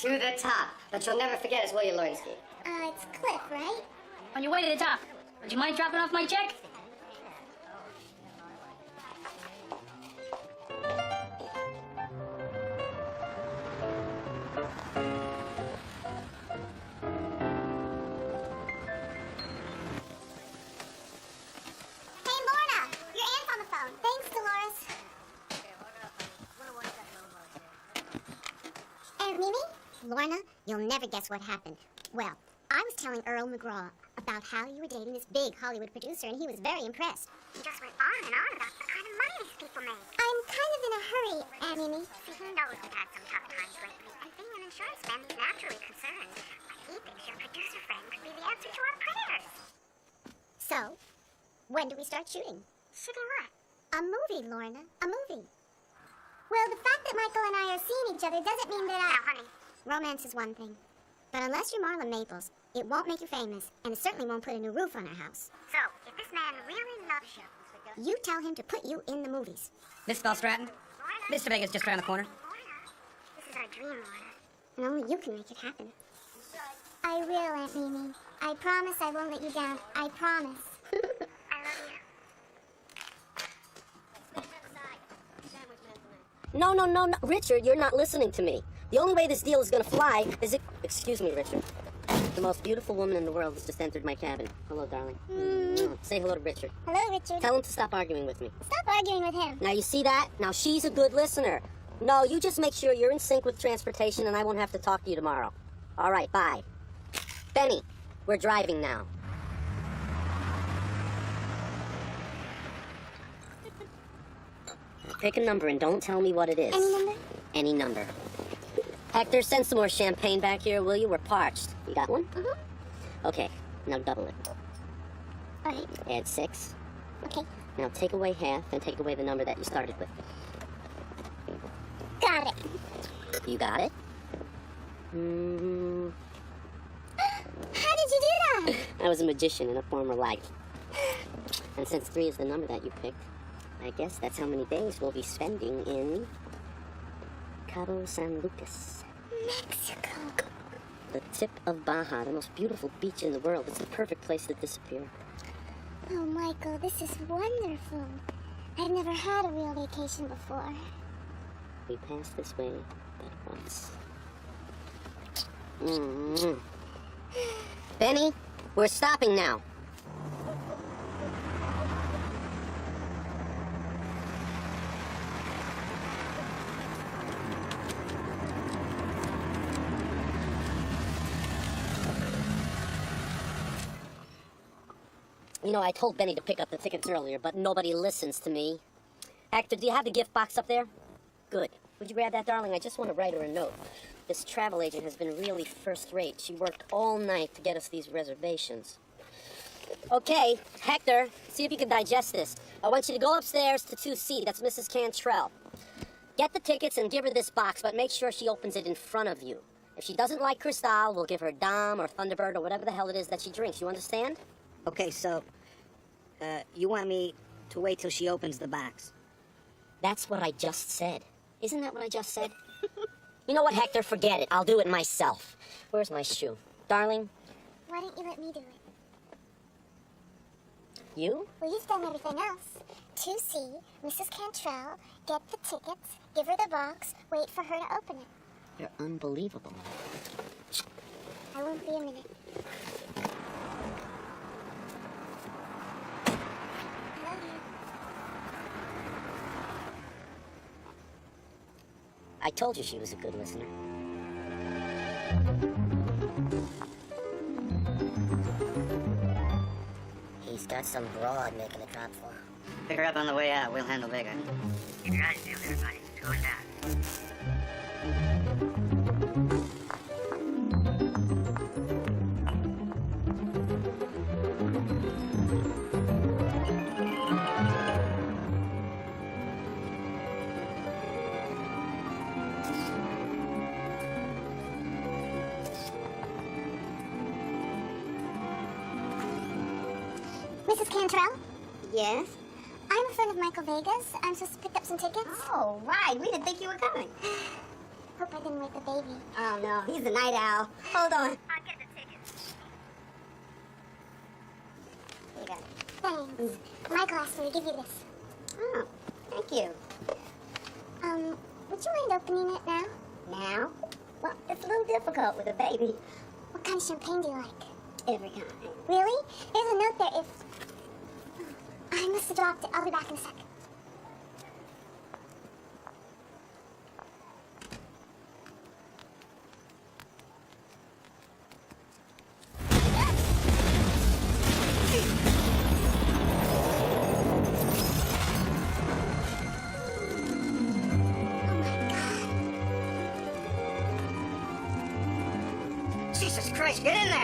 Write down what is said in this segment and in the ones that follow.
To the top. But you'll never forget us, will you, Lewinsky? It's Cliff, right? On your way to the top. Would you mind dropping off my check? Hey, Lorna! Your aunt's on the phone. Thanks, Dolores. Aunt Mimi? Lorna, you'll never guess what happened. Well, I was telling Earl McGraw about how you were dating this big Hollywood producer, and he was very impressed. He just went on and on about the kind of money these people make. I'm kind of in a hurry, Aunt Mimi. See, he knows we've had some tough times lately, and being an insurance man, he's naturally concerned. But he thinks your producer friend could be the answer to our prayers. So, when do we start shooting? Shooting what? A movie, Lorna. A movie. Well, the fact that Michael and I are seeing each other doesn't mean that Now, honey, Romance is one thing. But unless you're Marla Maples, it won't make you famous, and it certainly won't put a new roof on our house. so, if this man really loves you, You tell him to put you in the movies. Miss Bell Stratton? Lorna, Mr. Vega's just around the corner. Lorna, this is our dream, Lorna. And only you can make it happen. I will, Aunt Mimi. I promise I won't let you down. I promise. I love you. No. Richard, you're not listening to me. The only way this deal is gonna fly is if... Excuse me, Richard. The most beautiful woman in the world has just entered my cabin. Hello, darling. Say hello to Richard. Hello, Richard. Tell him to stop arguing with me. Stop arguing with him. Now, you see that? Now, she's a good listener. No, you just make sure you're in sync with transportation and I won't have to talk to you tomorrow. All right, bye. Benny, we're driving now. Pick a number and don't tell me what it is. Any number? Any number. Hector, send some more champagne back here, will you? We're parched. You got one? Mm-hmm. Okay, now double it. All right. Add 6. Okay. Now take away half and take away the number that you started with. Got it. You got it? How did you do that? I was a magician in a former life. And since 3 is the number that you picked, I guess that's how many days we'll be spending in Cabo San Lucas. Mexico. The tip of Baja, the most beautiful beach in the world. It's the perfect place to disappear. Oh, Michael, this is wonderful. I've never had a real vacation before. We passed this way but once. Benny, we're stopping now. You know, I told Benny to pick up the tickets earlier, but nobody listens to me. Hector, do you have the gift box up there? Good. Would you grab that, darling? I just want to write her a note. This travel agent has been really first rate. She worked all night to get us these reservations. Okay, Hector, see if you can digest this. I want you to go upstairs to 2C. That's Mrs. Cantrell. Get the tickets and give her this box, but make sure she opens it in front of you. If she doesn't like Cristal, we'll give her Dom or Thunderbird or whatever the hell it is that she drinks. You understand? Okay, so, you want me to wait till she opens the box? That's what I just said. Isn't that what I just said? You know what, Hector? Forget it. I'll do it myself. Where's my shoe? Darling? Why don't you let me do it? You? Well, you've done everything else. 2C, Mrs. Cantrell, get the tickets, give her the box, wait for her to open it. You're unbelievable. I won't be a minute. I love you. I told you she was a good listener. He's got some broad making a drop for him. Pick her up on the way out. We'll handle Vega. Keep your eyes peeled, everybody. It's going down. Mrs. Cantrell? Yes? I'm a friend of Michael Vega's. I'm supposed to pick up some tickets. Oh, right. We didn't think you were coming. Hope I didn't wake the baby. Oh, no, he's the night owl. Hold on. I'll get the tickets. Here you go. Thanks. Michael asked me to give you this. Oh, thank you. Would you mind opening it now? Now? Well, it's a little difficult with a baby. What kind of champagne do you like? Every kind. Really? There's a note there if... I must have dropped it. I'll be back in a sec. Jesus Christ, get in there!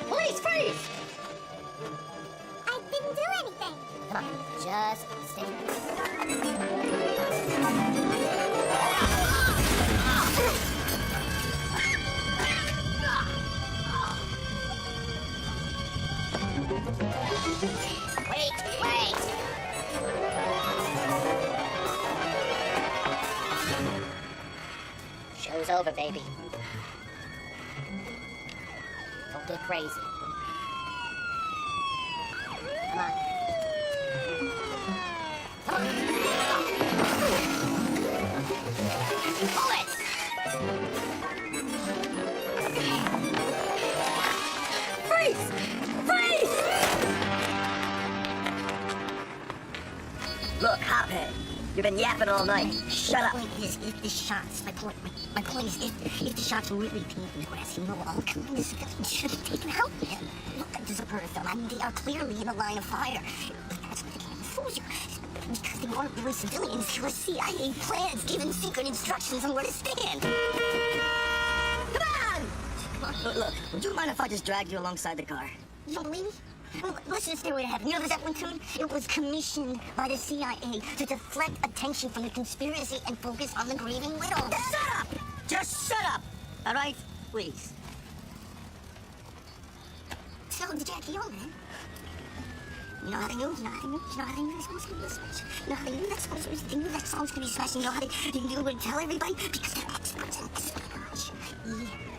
Police, freeze! I didn't do anything. Come on, just stay. Wait, wait! Show's over, baby. Don't get crazy. Come on. Bullets! Freeze! Freeze! Look, Hophead, you've been yapping all night. Shut up. My point is, if the shots, my point is, if the shots really paint in the grass, you know all kinds of civilians should have taken help with him. Look, there's a bird film. I mean, they are clearly in the line of fire. But that's what they can't fool you. Because they aren't really civilians. They were CIA plans giving secret instructions on where to stand. Come on! Look, would you mind if I just dragged you alongside the car? You don't believe me? Well, listen to Stairway to Heaven. You know the Zeppelin tune? It was commissioned by the CIA to deflect attention from the conspiracy and focus on the grieving widow. Shut up! Just shut up! All right? Please. So, the Jackie O, man. You know how they knew? You know how they knew? You know how they knew that song's gonna be smashed? You know how they knew that song's gonna be, they knew that song's gonna be smashed? You know how they knew to tell everybody? Because they're experts in espionage.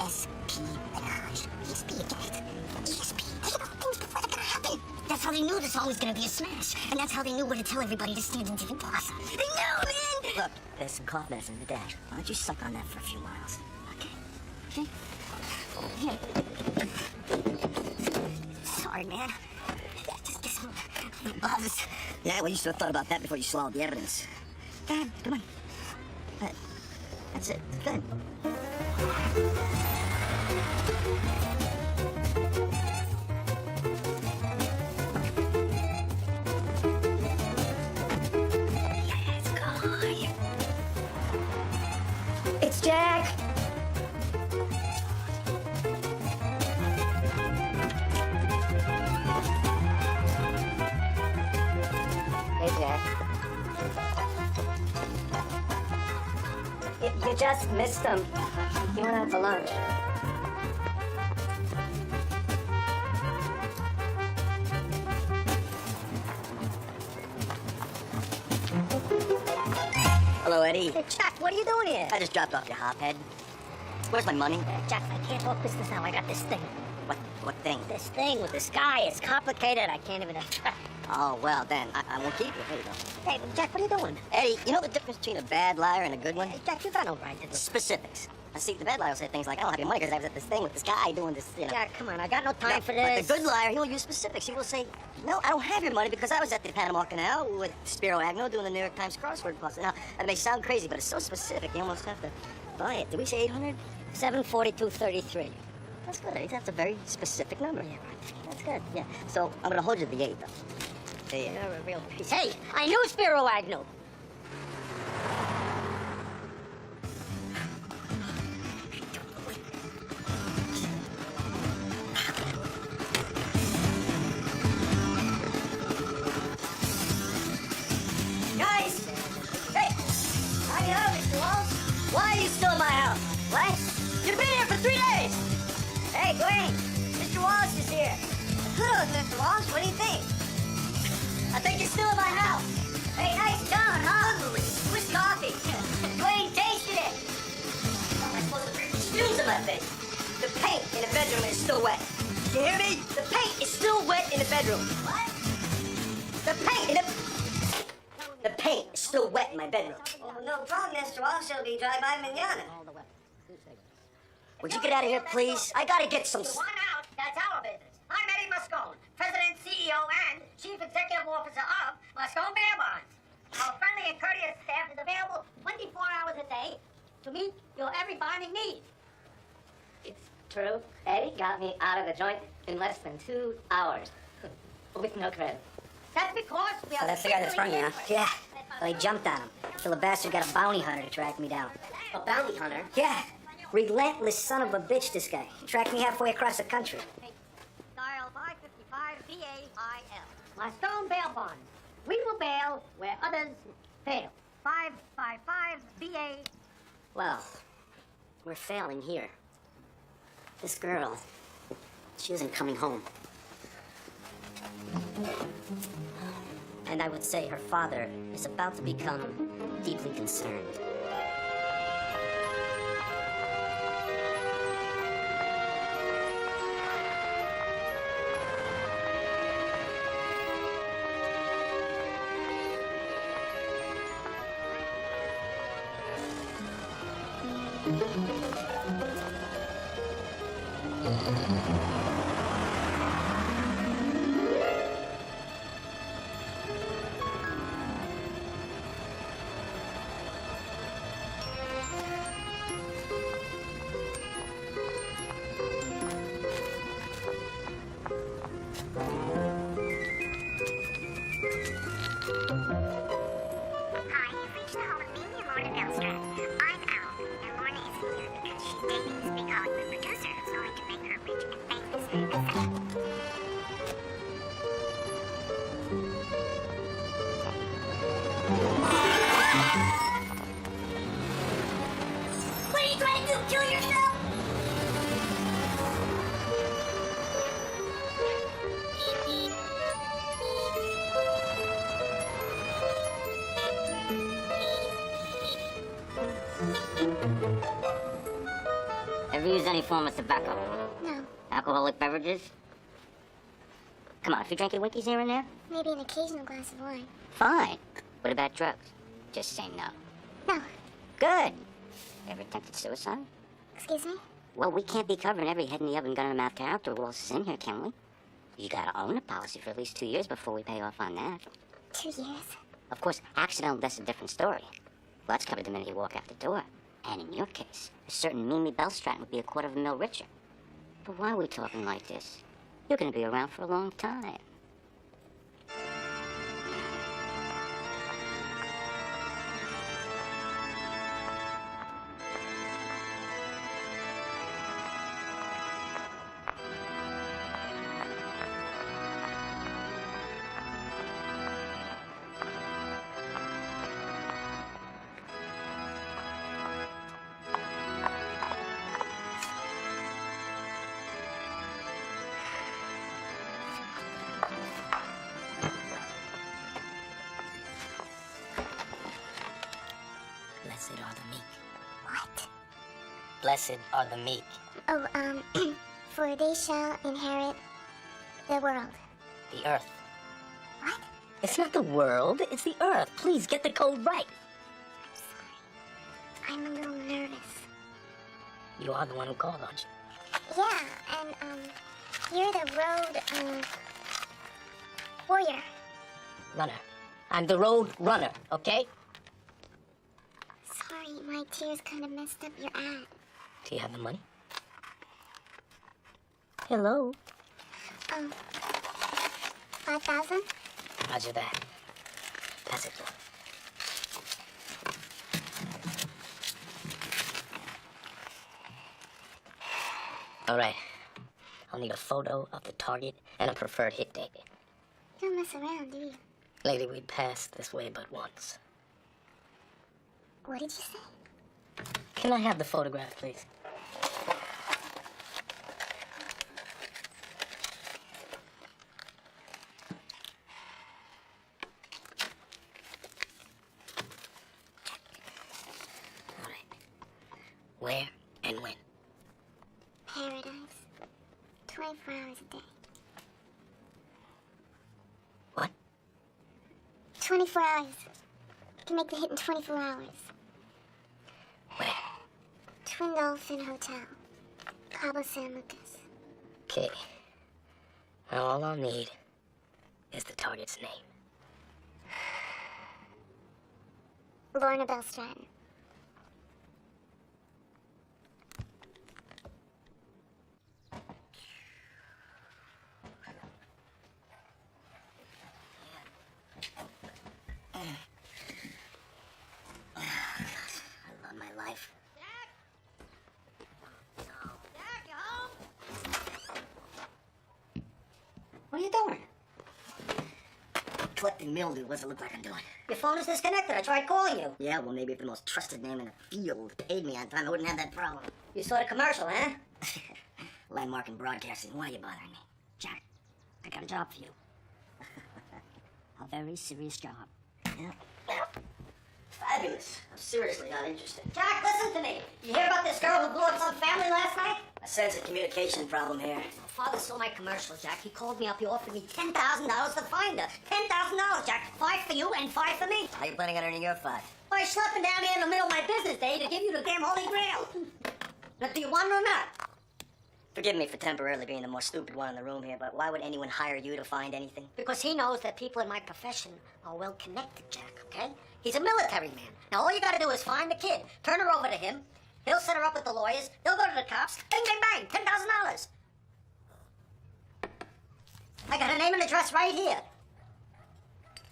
Espionage. ESP, get it? ESP. They know things before they're gonna happen. That's how they knew the song was gonna be a smash. And that's how they knew where to tell everybody to stand in Division Plaza. They knew, man! Look, there's some cough medicine in the dash. Why don't you suck on that for a few miles? Okay. Okay. Here. Sorry, man. Just get some buzz. Yeah, well, you should have thought about that before you swallowed the evidence. Dad, come on. That's it. Good. It's Jack. Hey, Jack. You just missed him. He went out to lunch. Hello, Eddie. Hey, Jack, what are you doing here? I just dropped off your Hophead. Where's my money? Jack, I can't talk business now. I got this thing. What thing? This thing with this guy is complicated. I can't even... Oh, well, then, I won't keep it. Here you go. Hey, Jack, what are you doing? Eddie, you know the difference between a bad liar and a good one? Hey, Jack, you got no right to this. Specifics. I see, the bad liar will say things like, I don't have your money because I was at this thing with this guy doing this, you know. Jack, come on. I got no time for But this. the good liar, he will use specifics. He will say, no, I don't have your money because I was at the Panama Canal with Spiro Agnew doing the New York Times crossword puzzle. Now, that may sound crazy, but it's so specific, you almost have to buy it. Did we say 800? 742.33. That's good, Eddie. That's a very specific number. Yeah, that's good, yeah. So, I'm gonna hold you to the 8, though. You're a real piece. Hey, I knew Spiro Agnew. here. Kudos, Mr. Walsh. What do you think? I think you're still in my house. Hey, nice done, huh? Where's coffee? Dwayne tasted it. Am I supposed to bring fumes in my face? The paint in the bedroom is still wet. You hear me? The paint is still wet in the bedroom. What? The paint in the paint is still wet in my bedroom. Oh, no problem, Mr. Walsh. It'll be dry by mañana. Would you get out of here, please? I gotta get some... One out, that's our business. I'm Eddie Moscone, President, CEO, and Chief Executive Officer of Moscone Bear Bonds. Our friendly and courteous staff is available 24 hours a day to meet your every bonding need. It's true. Eddie got me out of the joint in less than 2 hours. With no credit. That's because we are... Oh, that's the guy that sprung you, huh? Yeah. Well, I jumped on him. Till the bastard got a bounty hunter to track me down. A bounty hunter? Yeah. Relentless son of a bitch, this guy. He tracked me halfway across the country. Dial 555 BAIL. Moscone Bail Bonds. We will bail where others fail. 555 BA. Well, we're failing here. This girl, she isn't coming home. And I would say her father is about to become deeply concerned. Hi, you've reached the home of me and Lorna Belstrand. I'm Al, and Lorna is here because she's dating this big Hollywood producer who's going to make her rich and famous. What are you trying to do? Kill yourself? Ever use any form of tobacco? No, Alcoholic beverages? Come on, if you drink your Winkies here and there, maybe an occasional glass of wine. fine. What about drugs? Just say no. No, Good. Ever attempted suicide? excuse me? Well, we can't be covering every head in the oven, gun in the mouth character who else is in here, can we? You gotta own a policy for at least 2 years before we pay off on that. 2 years? Of course, accidental death's a different story. Well, that's covered the minute you walk out the door. And in your case, a certain Mimi Belstratton would be $250,000 richer. But why are we talking like this? You're gonna be around for a long time. Blessed are the meek. What? Blessed are the meek. Oh, for they shall inherit the world. The earth. What? It's not the world, it's the earth. Please, get the code right. I'm a little nervous. You are the one who called, aren't you? Yeah, and, you're the road, warrior. Runner. I'm the road runner, okay? Sorry, my tears kind of messed up your ad. Do you have the money? Hello? 5,000? Roger that. Pass it. All right. I'll need a photo of the target and a preferred hit date. You don't mess around, do you? Lady, we passed this way but once. What did you say? Can I have the photograph, please? 24 hours a day. What? 24 hours. You can make the hit in 24 hours. Where? Twin Dolphin Hotel. Cabo San Lucas. Okay. Now all I'll need is the target's name. Lorna Bell Stratton. I love my life. What are you doing? Collecting mildew. What's it look like I'm doing? Your phone is disconnected. I tried calling you. Yeah, well, maybe if the most trusted name in the field paid me on time, I wouldn't have that problem. You saw the commercial, huh? Landmark and broadcasting. Why are you bothering me? Jack, I got a job for you. A very serious job. Yeah. Fabulous. I'm seriously not interested. Jack, listen to me. You hear about this girl who blew up some family last night? I sense a communication problem here. Father saw my commercial, Jack. He called me up. He offered me $10,000 to find her. $10,000, Jack. 5 for you and 5 for me. How you planning on earning your 5? By schlepping down here in the middle of my business day to give you the damn Holy Grail. Now, do you want it or not? Forgive me for temporarily being the more stupid one in the room here, but why would anyone hire you to find anything? Because he knows that people in my profession are well connected, Jack, okay? He's a military man. Now, all you gotta do is find the kid, turn her over to him, he'll set her up with the lawyers, they'll go to the cops, bing, bang, bang, $10,000. I got her name and address right here.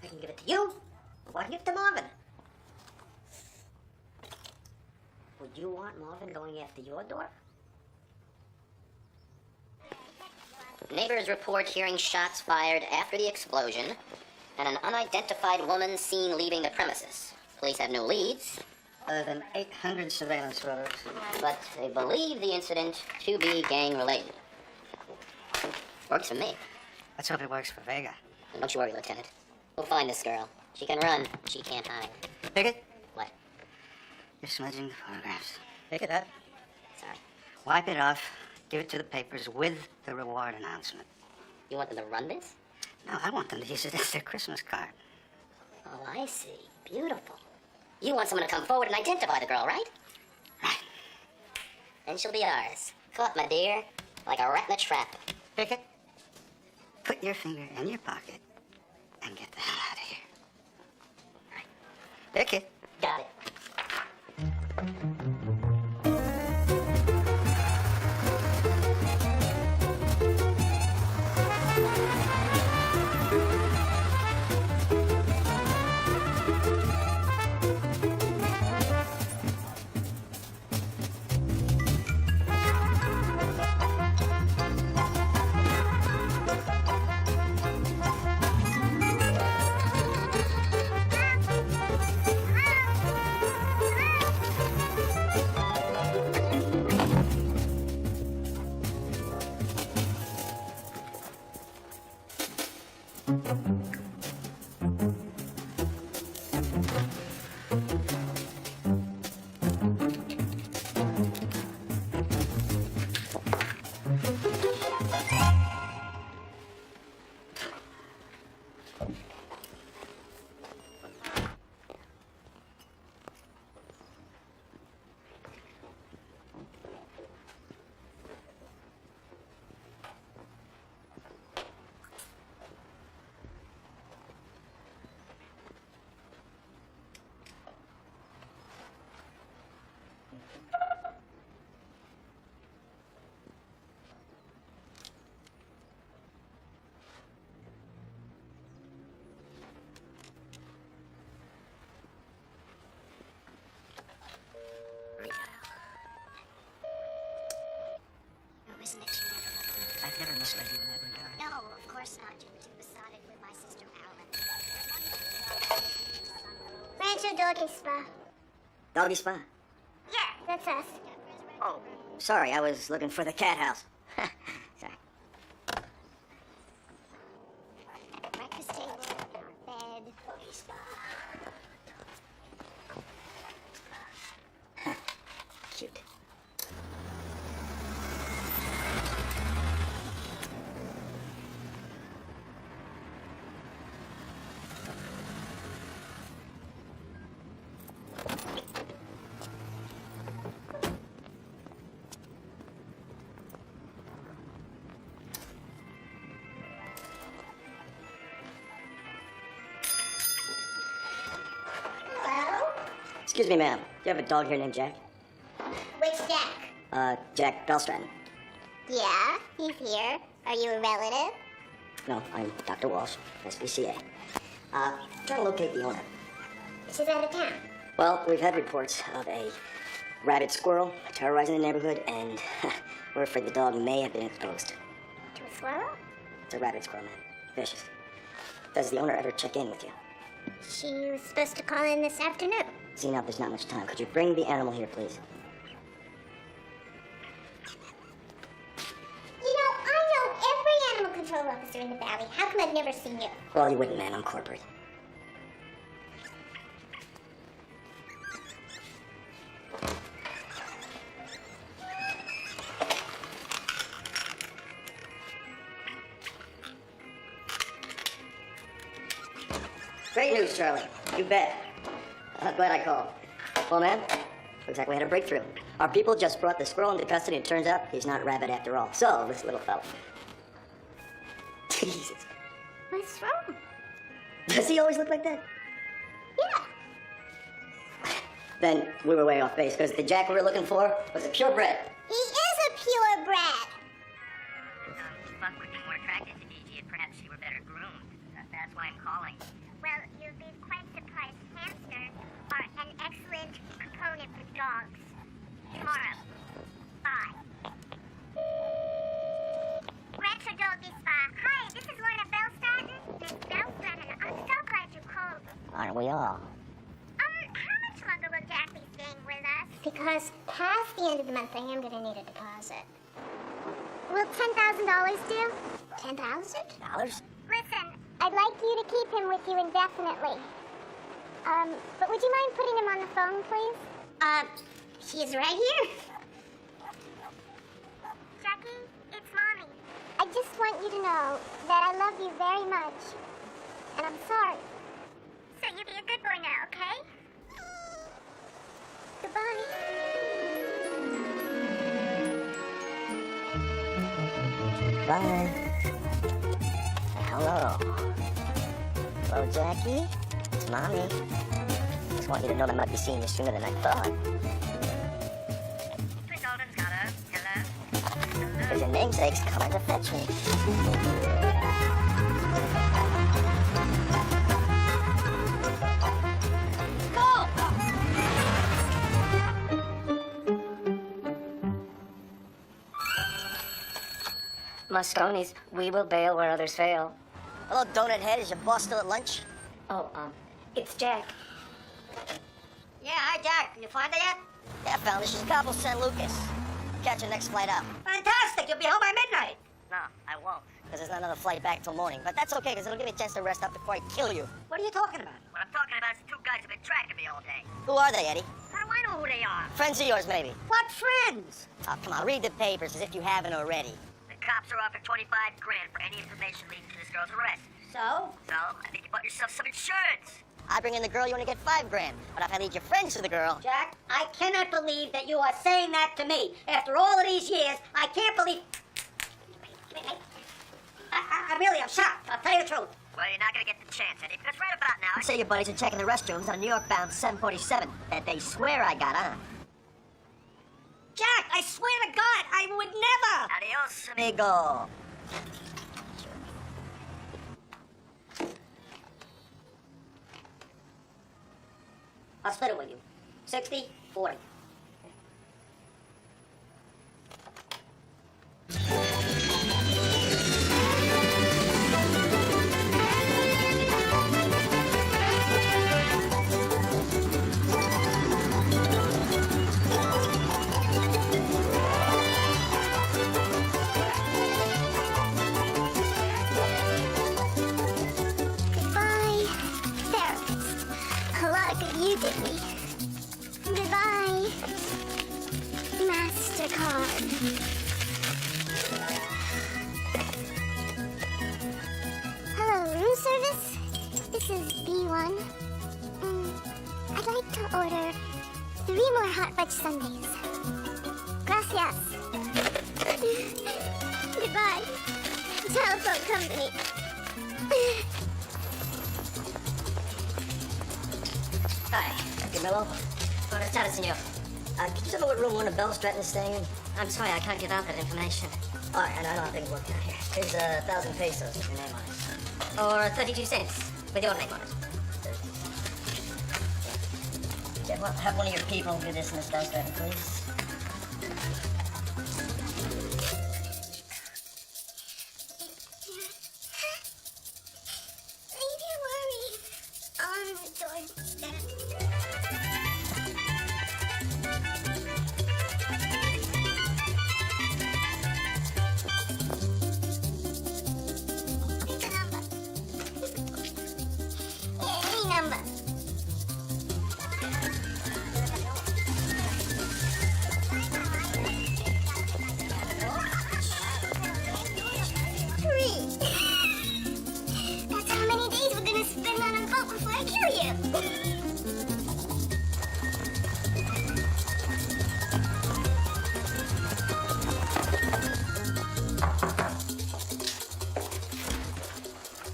I can give it to you, or I can give it to Marvin. Would you want Marvin going after your door? Neighbors report hearing shots fired after the explosion and an unidentified woman seen leaving the premises. Police have no leads, Other than 800 surveillance photos. but they believe the incident to be gang-related. Works for me. Let's hope it works for Vega. And don't you worry, Lieutenant. We'll find this girl. She can run. She can't hide. Pick it. What? You're smudging the photographs. Pick it up. Sorry. Wipe it off. Give it to the papers with the reward announcement. You want them to run this? No, I want them to use it as their Christmas card. Oh, I see. Beautiful. You want someone to come forward and identify the girl, right? Right. Then she'll be ours. Caught, my dear. Like a rat in a trap. Pick it. Put your finger in your pocket and get the hell out of here. Right. Pick it. Got it. Oh, isn't it cute? I've never misled you in that regard. No, of course not. You were too besotted with my sister Marilyn. Rancho Doggy Spa. Doggy Spa. Yeah, that's us. Oh, sorry, I was looking for the cat house. Sorry. Breakfast table, our bed. Cute. Excuse me, ma'am. Do you have a dog here named Jack? Which Jack? Jack Belstratton. Yeah, he's here. Are you a relative? No, I'm Dr. Walsh, SPCA. Trying to locate the owner. She's out of town. Well, we've had reports of a rabid squirrel terrorizing the neighborhood, and we're afraid the dog may have been exposed. To a squirrel? It's a rabid squirrel, man. Vicious. Does the owner ever check in with you? She was supposed to call in this afternoon. See, now there's not much time. Could you bring the animal here, please? You know, I know every animal control officer in the valley. How come I've never seen you? Well, you wouldn't, man. I'm corporate. Great news, Charlie. You bet. I'm glad I called. Well, man, looks like we had a breakthrough. Our people just brought the squirrel into custody, and it turns out he's not rabid after all. So, this little fella. Jesus. What's wrong? Does he always look like that? Yeah. Then we were way off base, because the Jack we were looking for was a purebred. He is a purebred. Buck would be more attracted to Gigi if perhaps she were better groomed. That's why I'm calling. Well, you'll be quite surprised. Hamsters are an excellent component for dogs. Tomorrow. Bye. Retro Doggy Spa. Hi, this is Lorna Belstratton. Miss Belstratton, I'm so glad you called. Aren't we all? How much longer will Jack be staying with us? Because past the end of the month, I am going to need a deposit. Will $10,000 do? 10,000? $10? Listen, I'd like you to keep him with you indefinitely. But would you mind putting him on the phone, please? She's right here. Jackie, it's Mommy. I just want you to know that I love you very much. And I'm sorry. So you be a good boy now, okay? Goodbye. Bye. Hello. Hello, Jackie. It's Mommy. Just want you to know that I might be seeing you sooner than I thought. Twin Golden's got her. Hello. Because your namesake's coming to fetch me. Mosconis, we will bail where others fail. Hello, Donut Head. Is your boss still at lunch? Oh, it's Jack. Yeah, hi, Jack. Can you find her yet? Yeah, found her. She's Cabo San Lucas. Catch her next flight out. Fantastic. You'll be home by midnight. No, I won't. Because there's not another flight back till morning. But that's okay, because it'll give me a chance to rest up before I kill you. What are you talking about? What I'm talking about is two guys who've been tracking me all day. Who are they, Eddie? How do I know who they are? Friends of yours, maybe. What friends? Oh, come on. Read the papers as if you haven't already. The cops are offering $25,000 for any information leading to this girl's arrest. So? So, I think you bought yourself some insurance. I bring in the girl, you only get $5,000. But if I lead your friends to the girl... Jack, I cannot believe that you are saying that to me. After all of these years, I can't believe... I really am shocked. I'll tell you the truth. Well, you're not going to get the chance, Eddie, because right about now... Say your buddies are checking the restrooms on a New York-bound 747 that they swear I got on. Jack, I swear to God, I would never... Adios, amigo. I'll split it with you. 60, 40. Goodbye, therapist. A lot of good you did me. Goodbye, MasterCard. Hello, room service? This is B1. I'd like to order 3 more hot fudge sundaes. Gracias. Goodbye, telephone company. Hi, Dr. Mello. Buenas tardes, senor. Could you tell me what room Lorna Bellstratton is staying in? I'm sorry, I can't give out that information. All right, and I know how things work down here. Here's 1,000 pesos with your name on it. Or 32 cents with your name on it. Jeff, have one of your people do this, Miss Bellstratton, please. Leave your worries on the doorstep. Pick a number. Any number. Three. That's how many days we're gonna spend on a boat before I kill you.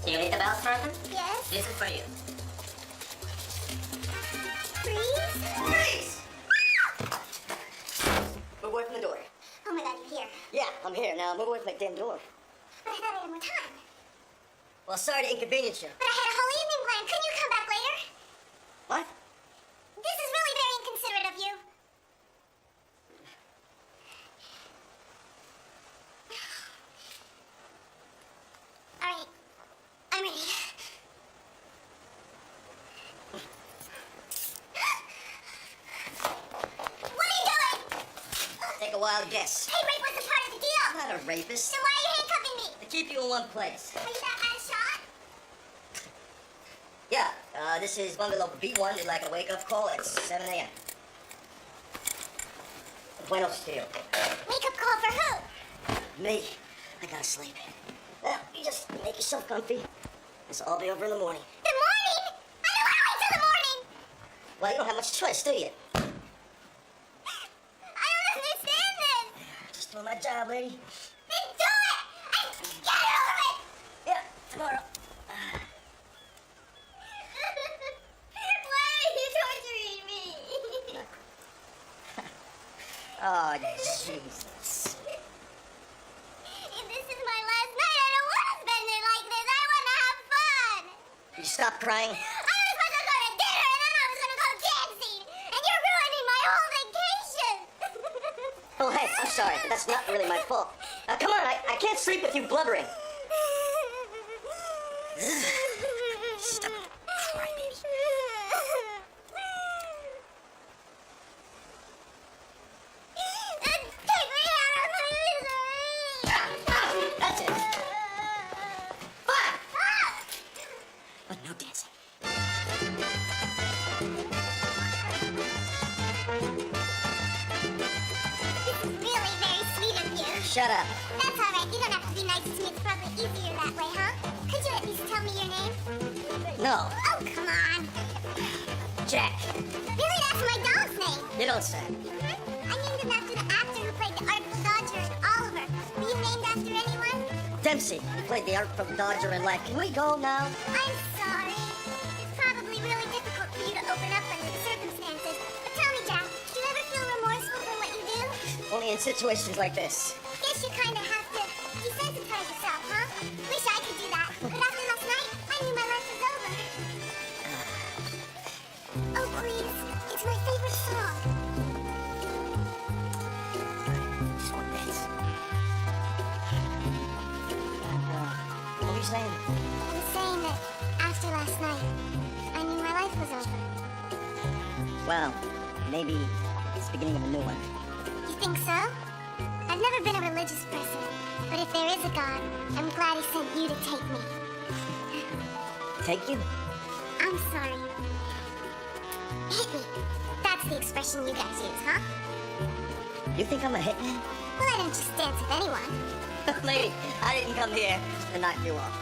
Senorita Bellstratton, Yes? this is for you. Freeze? Freeze! Move away from the door. Oh my god, you're here. Yeah, I'm here. Now move away from that damn door. But I thought I had more time. Well, sorry to inconvenience you. But I had a whole evening planned. Couldn't you come back later? What? This is really very inconsiderate of you. All right. I'm ready. What are you doing? Take a wild guess. Hey, rape wasn't part of the deal. I'm not a rapist. So why are you handcuffing me? To keep you in one place. Are you that man shot? Yeah, this is bungalow B1. Did like a wake-up call at 7 a.m. Buenos Steel. Wake up call for who? Me. I gotta sleep. Well, you just make yourself comfy. This will all be over in the morning. The morning? I don't want to wait till the morning. Well, you don't have much choice, do you? I don't understand this. Just doing my job, lady. Then do it! And get it over with! Yeah, tomorrow. Why are you torturing me? Oh, Jesus. If this is my last night, I don't want to spend it like this. I want to have fun. You stop crying? I was supposed to go to dinner, and then I was going to go dancing. And you're ruining my whole vacation. Oh, hey, I'm sorry, but that's not really my fault. Come on, I can't sleep with you blubbering. Stop crying, baby. Take me out of my misery. That's it. Fine. But no dancing. This is really very sweet of you. Shut up. That's all right. You don't have to be nice to me. It's probably easier that way, huh? Could you at least tell me your name? No. Oh, come on. Jack. Really, that's my dog's name. You don't say. I named him after the actor who played the Artful Dodger in Oliver. Were you named after anyone? Dempsey. You played the Artful Dodger in like, can we go now? I'm sorry. It's probably really difficult for you to open up under the circumstances. But tell me, Jack, do you ever feel remorseful for what you do? Only in situations like this. Guess you kind of have to desensitize yourself, huh? Wish I could do that. But after last night, I knew my life was over. Oh, please. It's my favorite song. Just one dance. What were you saying? I'm saying that after last night, I knew my life was over. Well, maybe it's the beginning of a new one. You think so? I've never been a religious person, but if there is a God, I'm glad he sent you to take me. Take you? I'm sorry. Hit me. That's the expression you guys use, huh? You think I'm a hitman? Well, I didn't just dance with anyone. Lady, I didn't come here to knock you off.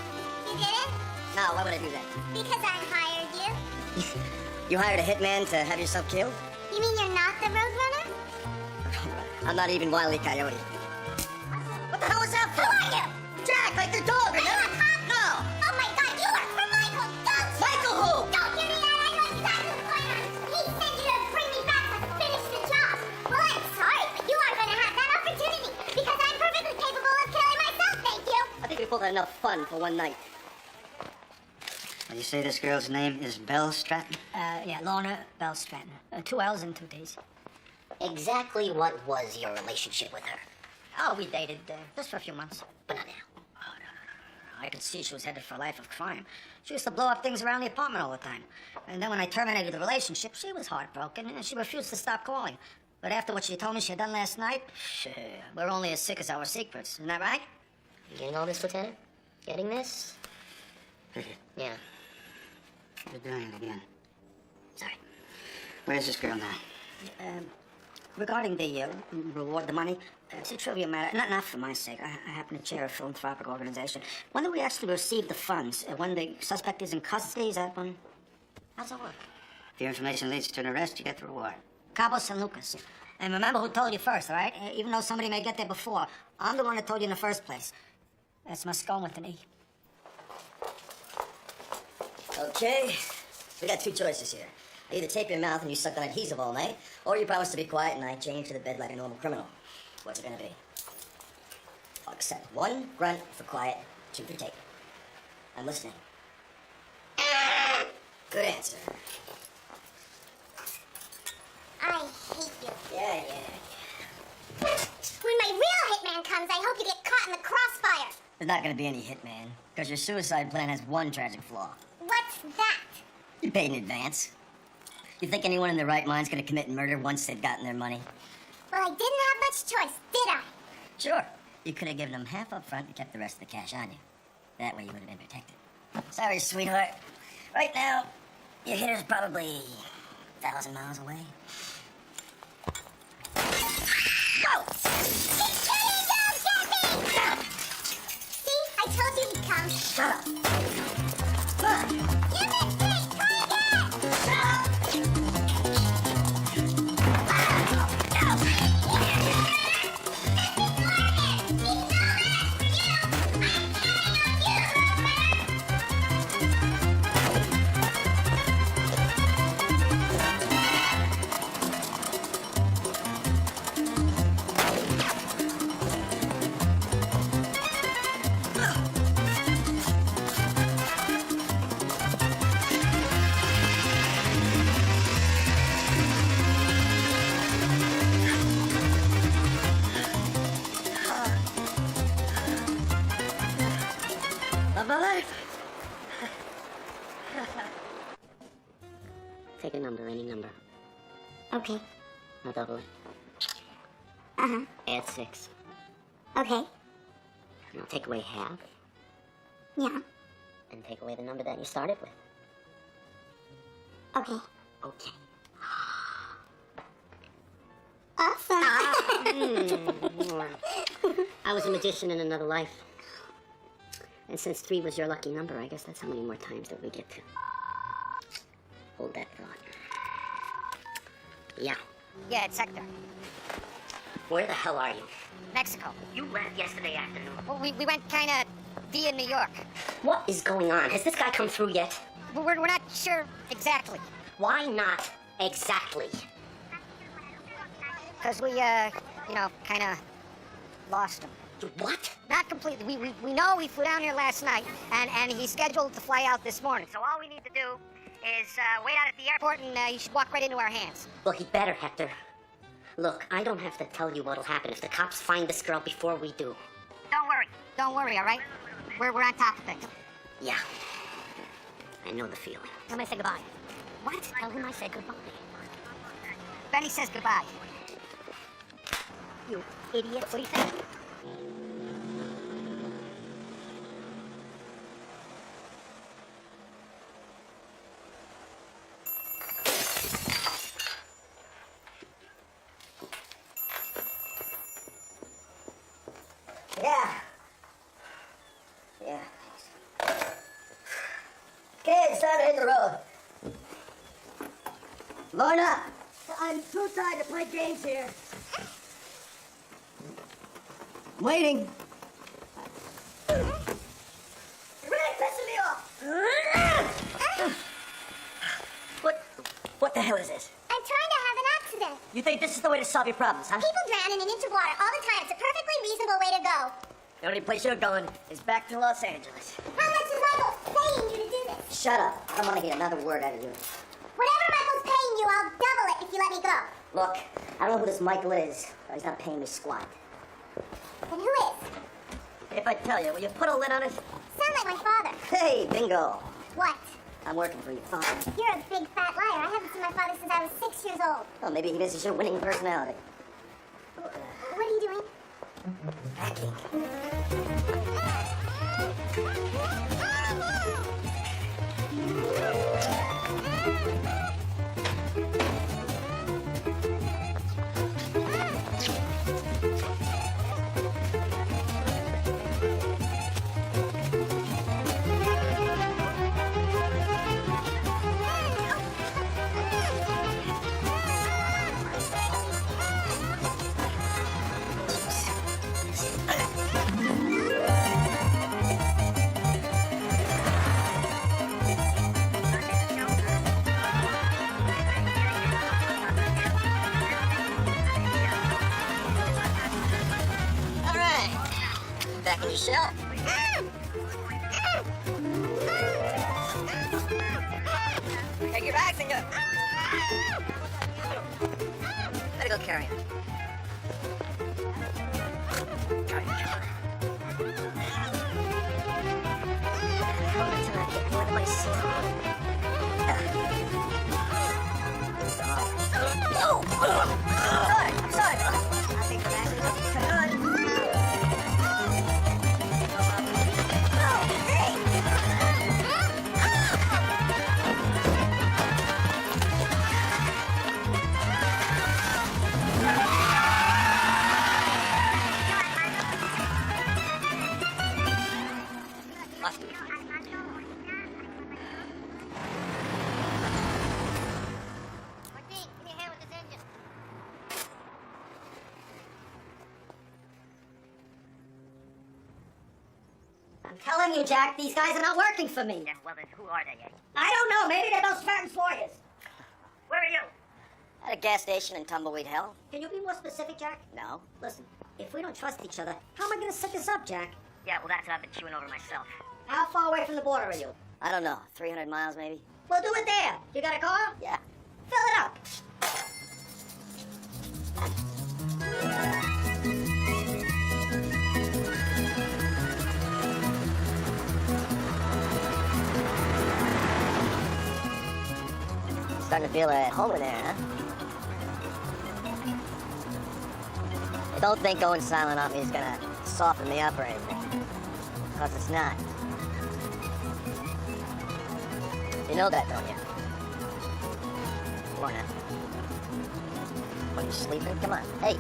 You didn't? No, why would I do that? Because I hired you. You hired a hitman to have yourself killed? You mean you're not the Roadrunner? I'm not even Wile E. Coyote. What the hell was that for? Who are you? Jack, like the dog, Are you remember? a cop? No! Oh my god, you work for Michael, don't you? Michael who? Don't give me that, I know exactly what's going on. He sent you to bring me back to enough fun for one night. Well, you say this girl's name is Belle Stratton? Yeah, Lorna Bell Stratton. 2 L's and 2 T's. Exactly what was your relationship with her? Oh, we dated just for a few months. But not now. I could see she was headed for a life of crime. She used to blow up things around the apartment all the time. And then when I terminated the relationship, she was heartbroken and she refused to stop calling. But after what she told me she had done last night, we're only as sick as our secrets. Isn't that right? You getting all this, Lieutenant? Getting this? Yeah. You're doing it again. Sorry. Where's this girl now? Regarding the reward, the money, it's a trivia matter. Not for my sake. I happen to chair a philanthropic organization. When do we actually receive the funds? When the suspect is in custody? Is that when? How's that work? If your information leads to an arrest, you get the reward. Cabo San Lucas. And remember who told you first, all right? Even though somebody may get there before, I'm the one that told you in the first place. That's Moscone with an E. Okay, we got two choices here. I either tape your mouth and you suck on adhesive all night, or you promise to be quiet and I chain you to the bed like a normal criminal. What's it gonna be? I'll accept 1 grunt for quiet, 2 for tape. I'm listening. Good answer. I hate you. Yeah. When my real hitman comes, I hope you get caught in the crossfire. There's not gonna be any hitman, because your suicide plan has one tragic flaw. What's that? You paid in advance. You think anyone in their right mind's gonna commit murder once they've gotten their money? Well, I didn't have much choice, did I? Sure. You could have given them half up front and kept the rest of the cash on you. That way you would have been protected. Sorry, sweetheart. Right now, your hitter's probably 1,000 miles away. Go! He's coming! Don't get me! See? I told you he'd come. Shut up! Come on! You mistake! Try again! Mother? Take a number, any number. Okay. Now double it. Uh-huh. Add 6. Okay. Now take away half, Yeah. and take away the number that you started with. Okay. Okay. Awesome. I was a magician in another life. And since 3 was your lucky number, I guess that's how many more times that we get to. Hold that thought. Yeah. Yeah, it's Hector. Where the hell are you? Mexico. You left yesterday afternoon. Well, we went kind of via New York. What is going on? Has this guy come through yet? But we're not sure exactly. Why not exactly? Because we, kind of lost him. What? Not completely. We know he flew down here last night, and he's scheduled to fly out this morning. So all we need to do is wait out at the airport, and he should walk right into our hands. Well, he better, Hector. Look, I don't have to tell you what'll happen if the cops find this girl before we do. Don't worry, all right? We're on top of things. Yeah. I know the feeling. Tell him I say goodbye. What? Tell him I said goodbye. Benny says goodbye. You idiot. What do you think? Yeah. Okay, it's time to hit the road. Lorna, I'm too tired to play games here. Waiting. You're really pissing me off. What the hell is this? I'm trying to have an accident. You think this is the way to solve your problems, huh? People drown in an inch of water all the time. It's a perfectly reasonable way to go. The only place you're going is back to Los Angeles. How much is Michael paying you to do this? Shut up. I don't want to hear another word out of you. Whatever Michael's paying you, I'll double it if you let me go. Look, I don't know who this Michael is, but he's not paying me squat. Then who is? If I tell you, will you put a lid on it? Sound like my father. Hey, bingo. What? I'm working for your father. You're a big fat liar. I haven't seen my father since I was 6 years old. Well, maybe he misses your winning personality. What are you doing? Packing. All right. Back in your shell. Take your bags and go. Better go carry him. I'm sorry. I'll take the bags and go. Come on. Oh, hey. Awesome. Martin, give me a hand with this engine. I'm telling you, Jack, these guys are not working for me. Yeah, well then, who are they, eh? I don't know. Maybe they're those Spartans warriors. Where are you? At a gas station in Tumbleweed Hill. Can you be more specific, Jack? No. Listen, if we don't trust each other, how am I going to set this up, Jack? Yeah, well that's what I've been chewing over myself. How far away from the border are you? I don't know. 300 miles maybe? We'll do it there. You got a car? Yeah. Fill it up. Starting to feel at home in there, huh? I don't think going silent on me is gonna soften me up or anything. Because it's not. You know that, don't you? Come on now. What, you sleeping? Come on. Hey.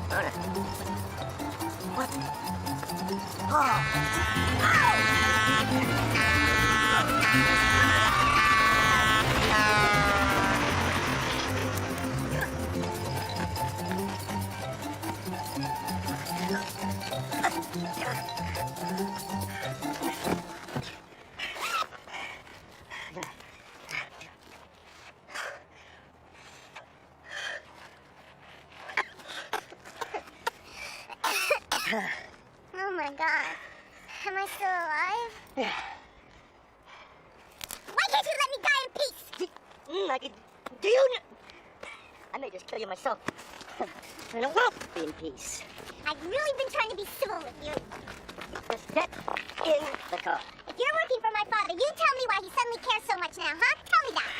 Lorna. What? Oh. Oh my god. Am I still alive? Yeah. Why can't you let me die in peace? I could. Do you know? I may just kill you myself. I don't want to be in peace. I've really been trying to be civil with you. Just get in the car. If you're working for my father, you tell me why he suddenly cares so much now, huh? Tell me that.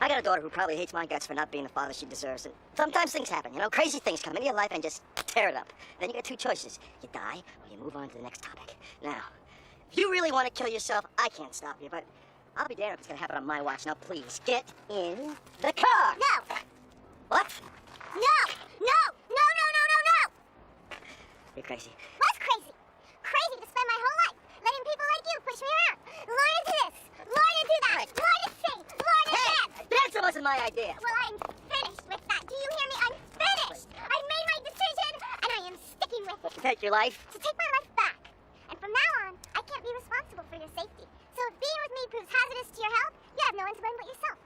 I got a daughter who probably hates my guts for not being the father she deserves. And sometimes things happen, you know? Crazy things come into your life and just tear it up. Then you get two choices. You die or you move on to the next topic. Now, if you really want to kill yourself, I can't stop you, but I'll be damned if it's going to happen on my watch. Now, please, get in the car. No. What? No. No. No, no, no, no, no. You're crazy. What's crazy? Crazy to spend my whole life letting people like you push me around. Learn to this. Learn to do that. Learn to sing. Learn to dance. That wasn't my idea. Well, I'm finished with that. Do you hear me? I'm finished. I've made my decision, and I am sticking with it. Take your life. To take my life back. And from now on, I can't be responsible for your safety. So if being with me proves hazardous to your health, you have no one to blame but yourself.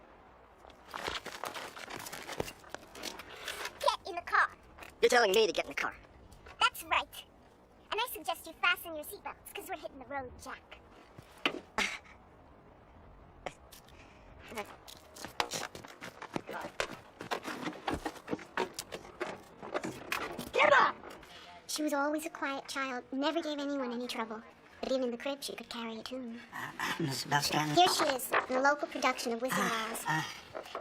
Get in the car. You're telling me to get in the car. That's right. And I suggest you fasten your seatbelts, because we're hitting the road, Jack. Get him up! She was always a quiet child, never gave anyone any trouble. But even in the crib, she could carry a tune. Miss Belstrand. Here she is, in a local production of Wizard of Oz.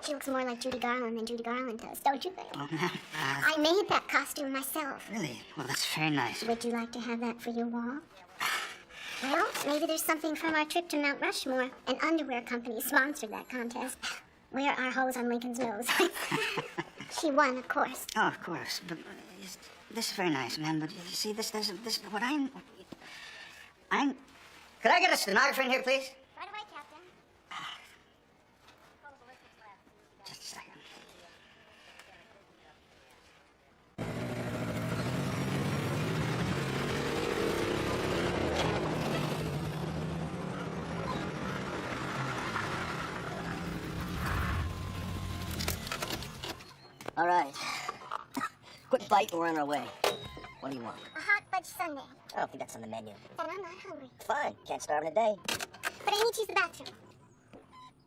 She looks more like Judy Garland than Judy Garland does, don't you think? Oh, ma'am. I made that costume myself. Really? Well, that's very nice. Would you like to have that for your wall? Well, maybe there's something from our trip to Mount Rushmore. An underwear company sponsored that contest. Wear our hose on Lincoln's nose. She won, of course. Oh, of course. But this is very nice, ma'am. But you see, this, what I'm. Could I get a stenographer in here, please? Right away, Captain. Just a second. All right. Quick bite and we're on our way. What do you want? A hot fudge sundae. I don't think that's on the menu. But I'm not hungry. Fine. Can't starve in a day. But I need to use the bathroom.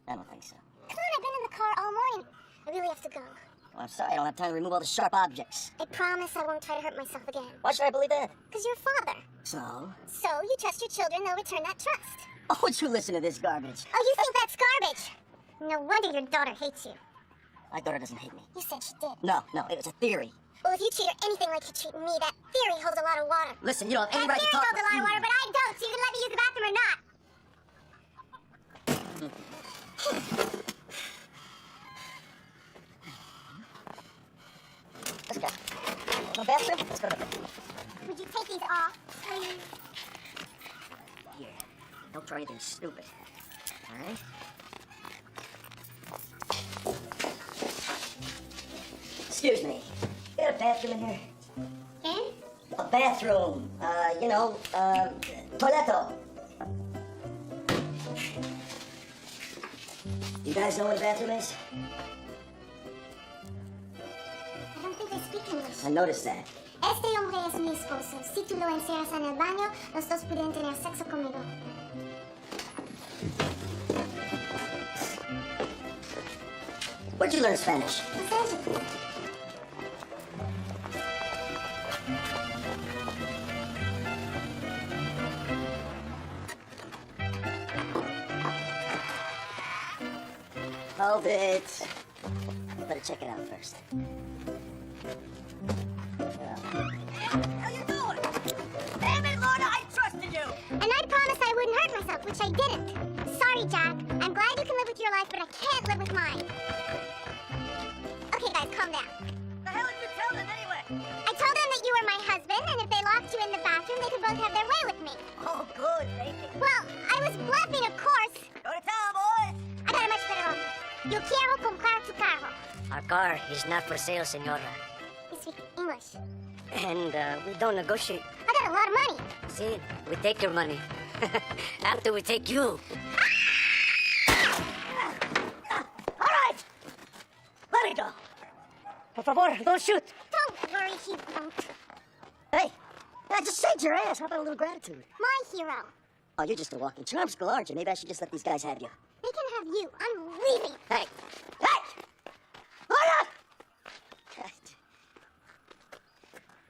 I don't think so. Come on, I've been in the car all morning. I really have to go. Well, I'm sorry. I don't have time to remove all the sharp objects. I promise I won't try to hurt myself again. Why should I believe that? Because you're a father. So? So you trust your children, they'll return that trust. Oh, would you listen to this garbage? Oh, you think that's garbage? No wonder your daughter hates you. My daughter doesn't hate me. You said she did. No, it was a theory. Well, if you treat her anything like you treat me, that theory holds a lot of water. Listen, you don't have any That right to theory talk. holds a lot of water, but I don't, so you can let me use the bathroom or not. Let's go. No bathroom? Let's go to the bathroom. Would you take these off, please? Here. Don't try anything stupid. All right? Excuse me. You got a bathroom in here? Hmm? A bathroom. Toiletto. You guys know what a bathroom is? I don't think they speak English. I noticed that. Este hombre es mi esposo. Si tú lo encierras en el baño, los dos pueden tener sexo conmigo. Where'd you learn Spanish? Los Angeles. Hold it. Better check it out first. How you doing? Damn it, Lorna, I trusted you. And I promised I wouldn't hurt myself, which I didn't. Sorry, Jack. I'm glad you can live with your life, but I can't live with mine. Okay, guys, calm down. The hell did you tell them anyway? I told them that you were my husband, and if they locked you in the bathroom, they could both have their way with me. Oh, good, thank you. Well, I was bluffing, of course. Go to town, boys. I got a much better offer. Yo quiero comprar tu carro. Our car is not for sale, senora. You speak English. And we don't negotiate. I got a lot of money. See, we take your money. After we take you. All right. Let it go. Por favor, don't shoot. Don't worry, he won't. Hey, I just saved your ass. How about a little gratitude? My hero. Oh, you're just a walking charm school, aren't you? Maybe I should just let these guys have you. They can have you. I'm leaving. Hey! Hey! Hold up!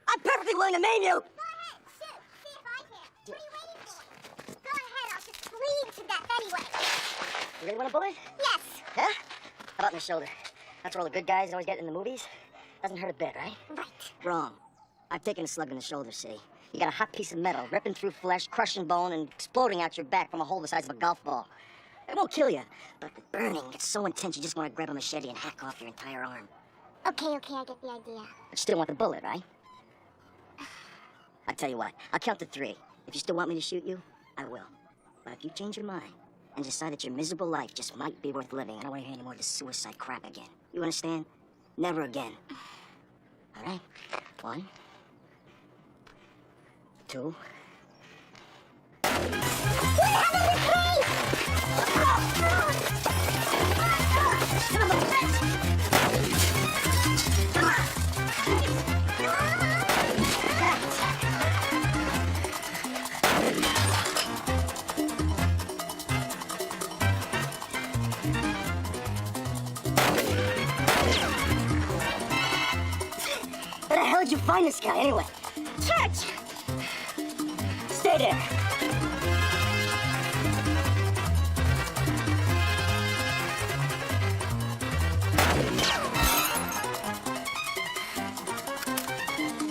I'm perfectly willing to maim you! Go ahead, shoot. See if I can. What are you waiting for? Go ahead, I'll just bleed to death anyway. You really want a bullet? Yes. Yeah? How about in the shoulder? That's where all the good guys always get in the movies. Doesn't hurt a bit, right? Right. Wrong. I've taken a slug in the shoulder, see? You got a hot piece of metal ripping through flesh, crushing bone, and exploding out your back from a hole the size of a golf ball. It won't kill you, but the burning gets so intense you just want to grab a machete and hack off your entire arm. Okay, I get the idea. But you still want the bullet, right? I'll tell you what, I'll count to 3. If you still want me to shoot you, I will. But if you change your mind and decide that your miserable life just might be worth living, I don't want to hear any more of this suicide crap again. You understand? Never again. All right? 1, 2. Son of a bitch! find this guy anyway? Church! Stay there.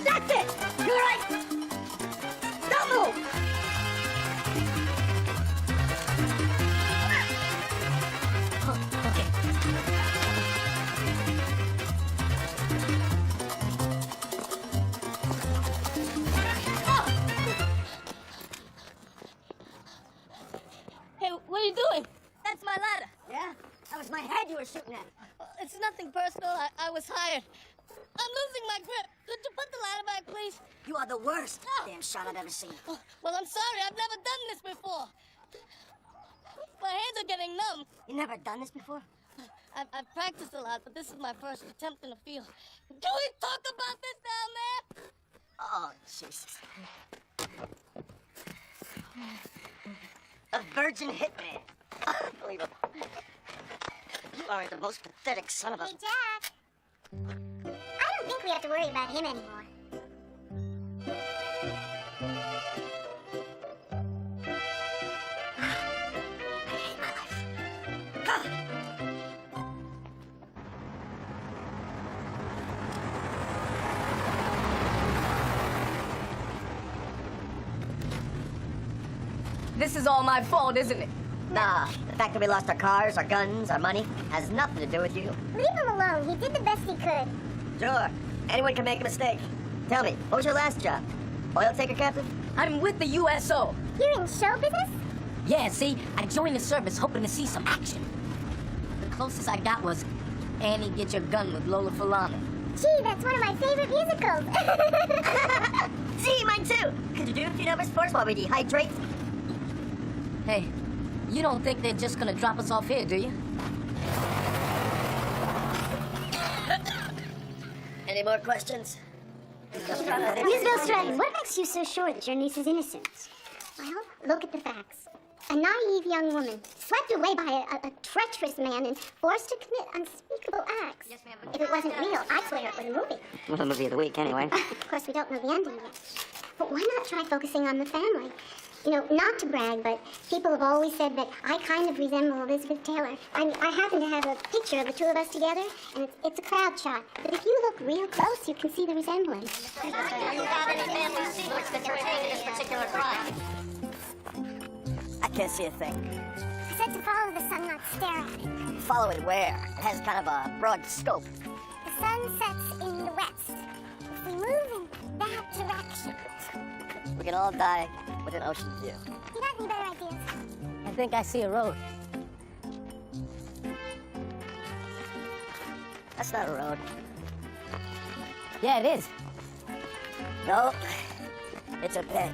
That's it! You all right? Don't move! Oh, okay. Hey, what are you doing? That's my ladder. Yeah? That was my head you were shooting at. It's nothing personal. I was hired. I'm losing my grip. Could you put the ladder back, please? You are the worst damn shot I've ever seen. Oh, well, I'm sorry. I've never done this before. My hands are getting numb. You never done this before? I've practiced a lot, but this is my first attempt in the field. Can we talk about this down there? Oh, Jesus. A virgin hitman. Unbelievable. You are the most pathetic son of a... Hey, Jack. I don't think we have to worry about him anymore. This is all my fault, isn't it? Nah, the fact that we lost our cars, our guns, our money has nothing to do with you. Leave him alone. He did the best he could. Sure, anyone can make a mistake. Tell me, what was your last job? Oil taker captain? I'm with the USO. You're in show business? Yeah, see, I joined the service hoping to see some action. The closest I got was Annie Get Your Gun with Lola Falana. Gee, that's one of my favorite musicals. See, mine too. Could you do a few numbers for us while we dehydrate? Hey, you don't think they're just gonna drop us off here, do you? Any more questions? Isabel Stratton, what makes you so sure that your niece is innocent? Well, look at the facts. A naive young woman, swept away by a treacherous man and forced to commit unspeakable acts. Yes, ma'am. If it wasn't real, I'd swear it was a movie. Well, the movie of the week, anyway. Of course, we don't know the ending yet. But why not try focusing on the family? You know, not to brag, but people have always said that I kind of resemble Elizabeth Taylor. I happen to have a picture of the two of us together, and it's a crowd shot. But if you look real close, you can see the resemblance. Do you have any family secrets that pertain to this particular crime? I can't see a thing. I said to follow the sun, not stare at it. Follow it where? It has kind of a broad scope. The sun sets in the west. If we move in that direction, We can all die with an ocean view. you got any better ideas? I think I see a road. That's not a road. Yeah, it is. No, it's a bed.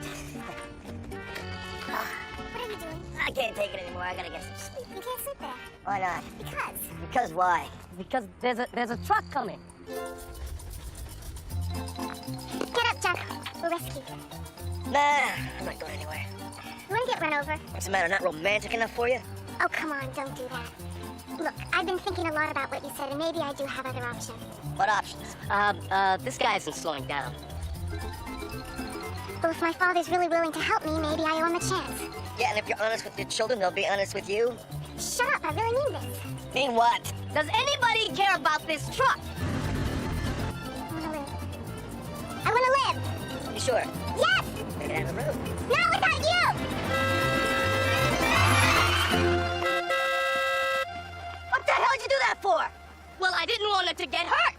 What are you doing? I can't take it anymore. I gotta get some sleep. You can't sleep there. Why not? Because. Because why? Because there's a truck coming. Get up, Jack. We'll rescue you. Nah, I'm not going anywhere. You want to get run over? What's the matter? Not romantic enough for you? Oh, come on, don't do that. Look, I've been thinking a lot about what you said, and maybe I do have other options. What options? This guy isn't slowing down. Well, if my father's really willing to help me, maybe I owe him a chance. Yeah, and if you're honest with your children, they'll be honest with you. Shut up, I really mean this. Mean what? Does anybody care about this truck? I want to live. I want to live! You sure? Yes! Take it out of the road. Not without you! What the hell did you do that for? Well, I didn't want her to get hurt.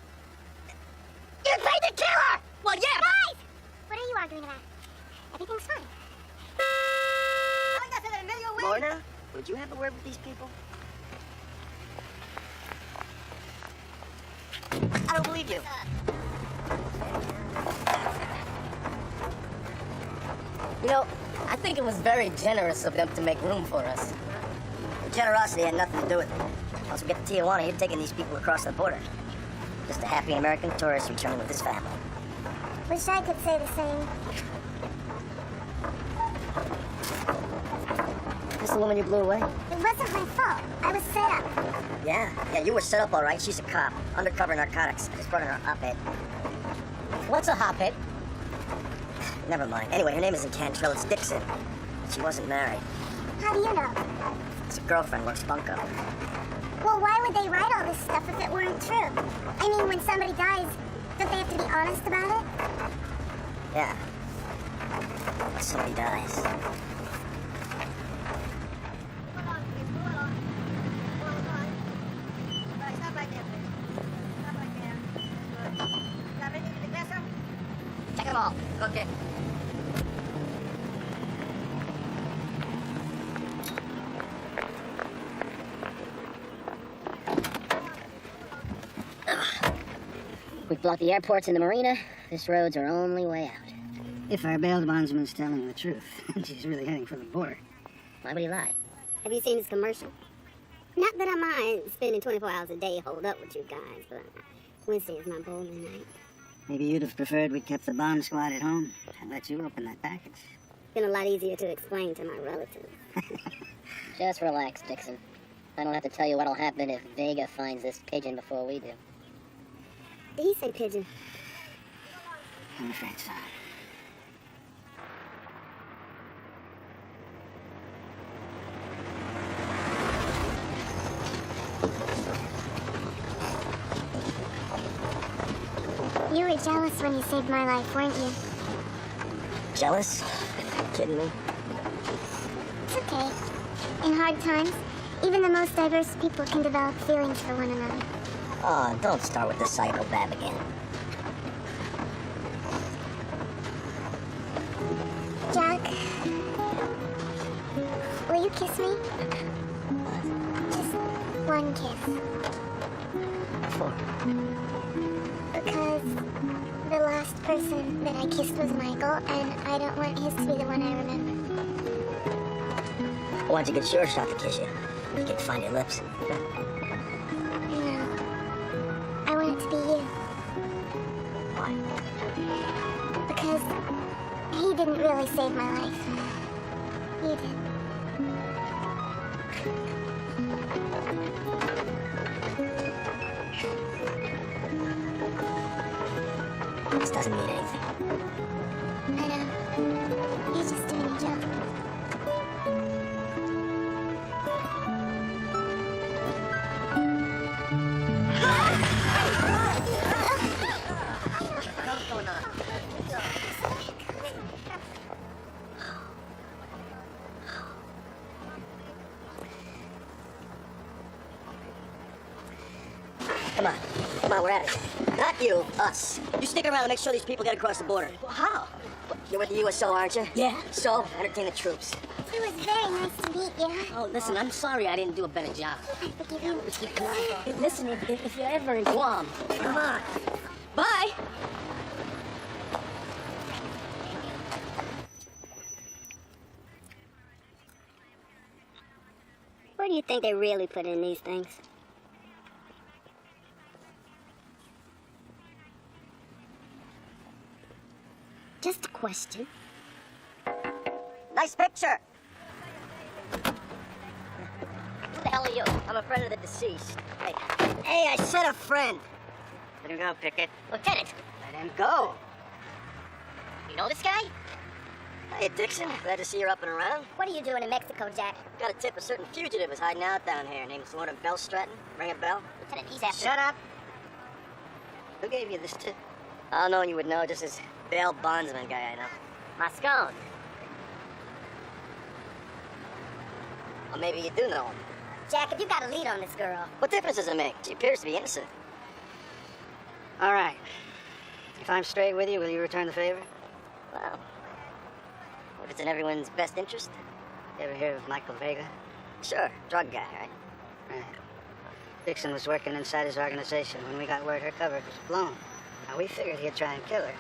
You paid to kill her! Well, yeah, Guys! What are you arguing about? Everything's fine. Lorna, would you have a word with these people? I don't believe you. You know, I think it was very generous of them to make room for us. Generosity had nothing to do with it. Once we get to Tijuana, you're taking these people across the border. Just a happy American tourist returning with his family. Wish I could say the same. This the woman you blew away? It wasn't my fault. I was set up. Yeah, you were set up all right. She's a cop. Undercover narcotics. I just brought in her op-ed. What's a hotbed? Never mind. Anyway, her name isn't Cantrell, it's Dixon. She wasn't married. How do you know? His girlfriend works bunco. Well, why would they write all this stuff if it weren't true? I mean, when somebody dies, don't they have to be honest about it? Yeah. When somebody dies. Check them all. Okay. We've blocked the airports and the marina. This road's our only way out. If our bail bondsman's telling the truth, and she's really heading for the border. Why would he lie? Have you seen his commercial? Not that I mind spending 24 hours a day holed up with you guys, but Wednesday is my bowling night. Maybe you'd have preferred we kept the bomb squad at home and let you open that package. Been a lot easier to explain to my relatives. Just relax, Dixon. I don't have to tell you what'll happen if Vega finds this pigeon before we do. Did he say pigeon? I'm afraid so. You were jealous when you saved my life, weren't you? Jealous? Kidding me? It's okay. In hard times, even the most diverse people can develop feelings for one another. Oh, don't start with the psychobab again. Jack, will you kiss me? Just one kiss. For? Because the last person that I kissed was Michael, and I don't want his to be the one I remember. Why'd you get sure shot to kiss you? You can find your lips. No. I want it to be you. Why? Because he didn't really save my life. You did. This doesn't mean anything. I know. You're just doing your job. What's going on? Come on, we're at it. Not you, us. You stick around and make sure these people get across the border. How? You're with the USO, aren't you? Yeah. So, entertain the troops. It was very nice to meet you. Oh, listen, I'm sorry I didn't do a better job. I forgive you. Listen, if you're ever in Guam, Come on. bye. What do you think they really put in these things? Just a question. Nice picture. Who the hell are you? I'm a friend of the deceased. Hey, I said a friend. Let him go, Pickett. Lieutenant, Let him go. you know this guy? Hey, Dixon. Glad to see you're up and around. What are you doing in Mexico, Jack? Got a tip a certain fugitive was hiding out down here. Named Lord Belstratton. Ring a bell? Lieutenant, he's after... Shut up. Who gave you this tip? I don't know, you would know. Just this bail bondsman guy I know. Moscone. Or maybe you do know him. Jack, if you got a lead on this girl. What difference does it make? She appears to be innocent. All right. If I'm straight with you, will you return the favor? Well, if it's in everyone's best interest. You ever hear of Michael Vega? Sure, drug guy, right? Right. Dixon was working inside his organization when we got word her cupboard was blown. Now, we figured he'd try and kill her.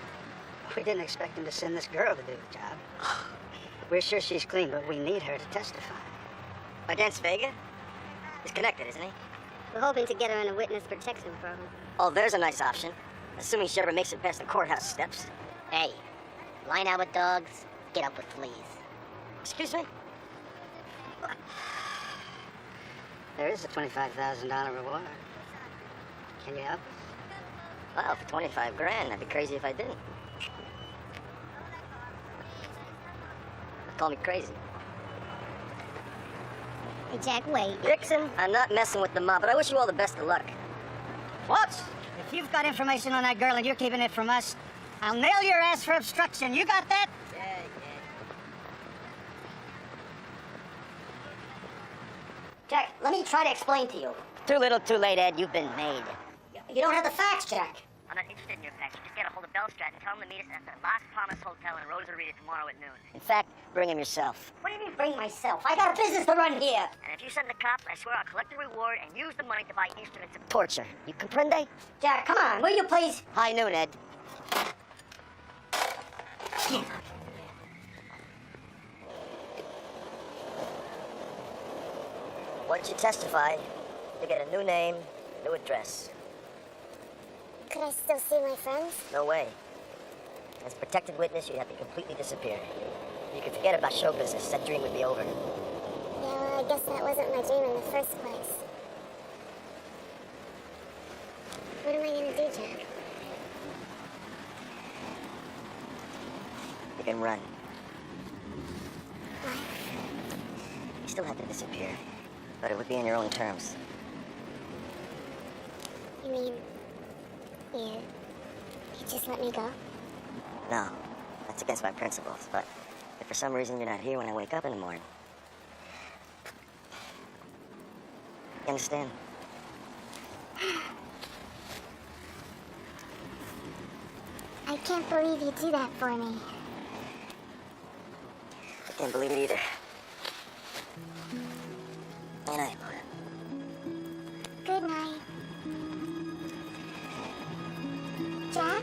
We didn't expect him to send this girl to do the job. We're sure she's clean, but we need her to testify. Against Vega? He's connected, isn't he? We're hoping to get her in a witness protection program. Oh, there's a nice option. Assuming she ever makes it past the courthouse steps. Hey, line out with dogs, get up with fleas. Excuse me? There is a $25,000 reward. Can you help us? Well, for 25 grand, I'd be crazy if I didn't. Call me crazy. Hey, Jack, wait. Dixon, I'm not messing with the mob, but I wish you all the best of luck. What? If you've got information on that girl and you're keeping it from us, I'll nail your ass for obstruction. You got that? Yeah. Jack, let me try to explain to you. Too little, too late, Ed. You've been made. You don't have the facts, Jack. I'm not interested in your facts. You just get a hold of Bellstrat and tell him to meet us at the Las Palmas Hotel in Rosarita tomorrow at noon. In fact, bring him yourself. What do you mean, bring myself? I got a business to run here. And if you send the cops, I swear I'll collect the reward and use the money to buy instruments of torture. You comprende? Jack, come on, will you please? High noon, Ed. Once you testify, you get a new name, new address. Could I still see my friends? No way. As a protected witness, you'd have to completely disappear. You could forget about show business. That dream would be over. Yeah, well, I guess that wasn't my dream in the first place. What am I gonna do, Jack? You can run. What? You still have to disappear. But it would be on your own terms. You mean, you just let me go? No, that's against my principles. But if for some reason you're not here when I wake up in the morning, you understand? I can't believe you do that for me. I can't believe it either. Good night, Lorna. Good night. Jack?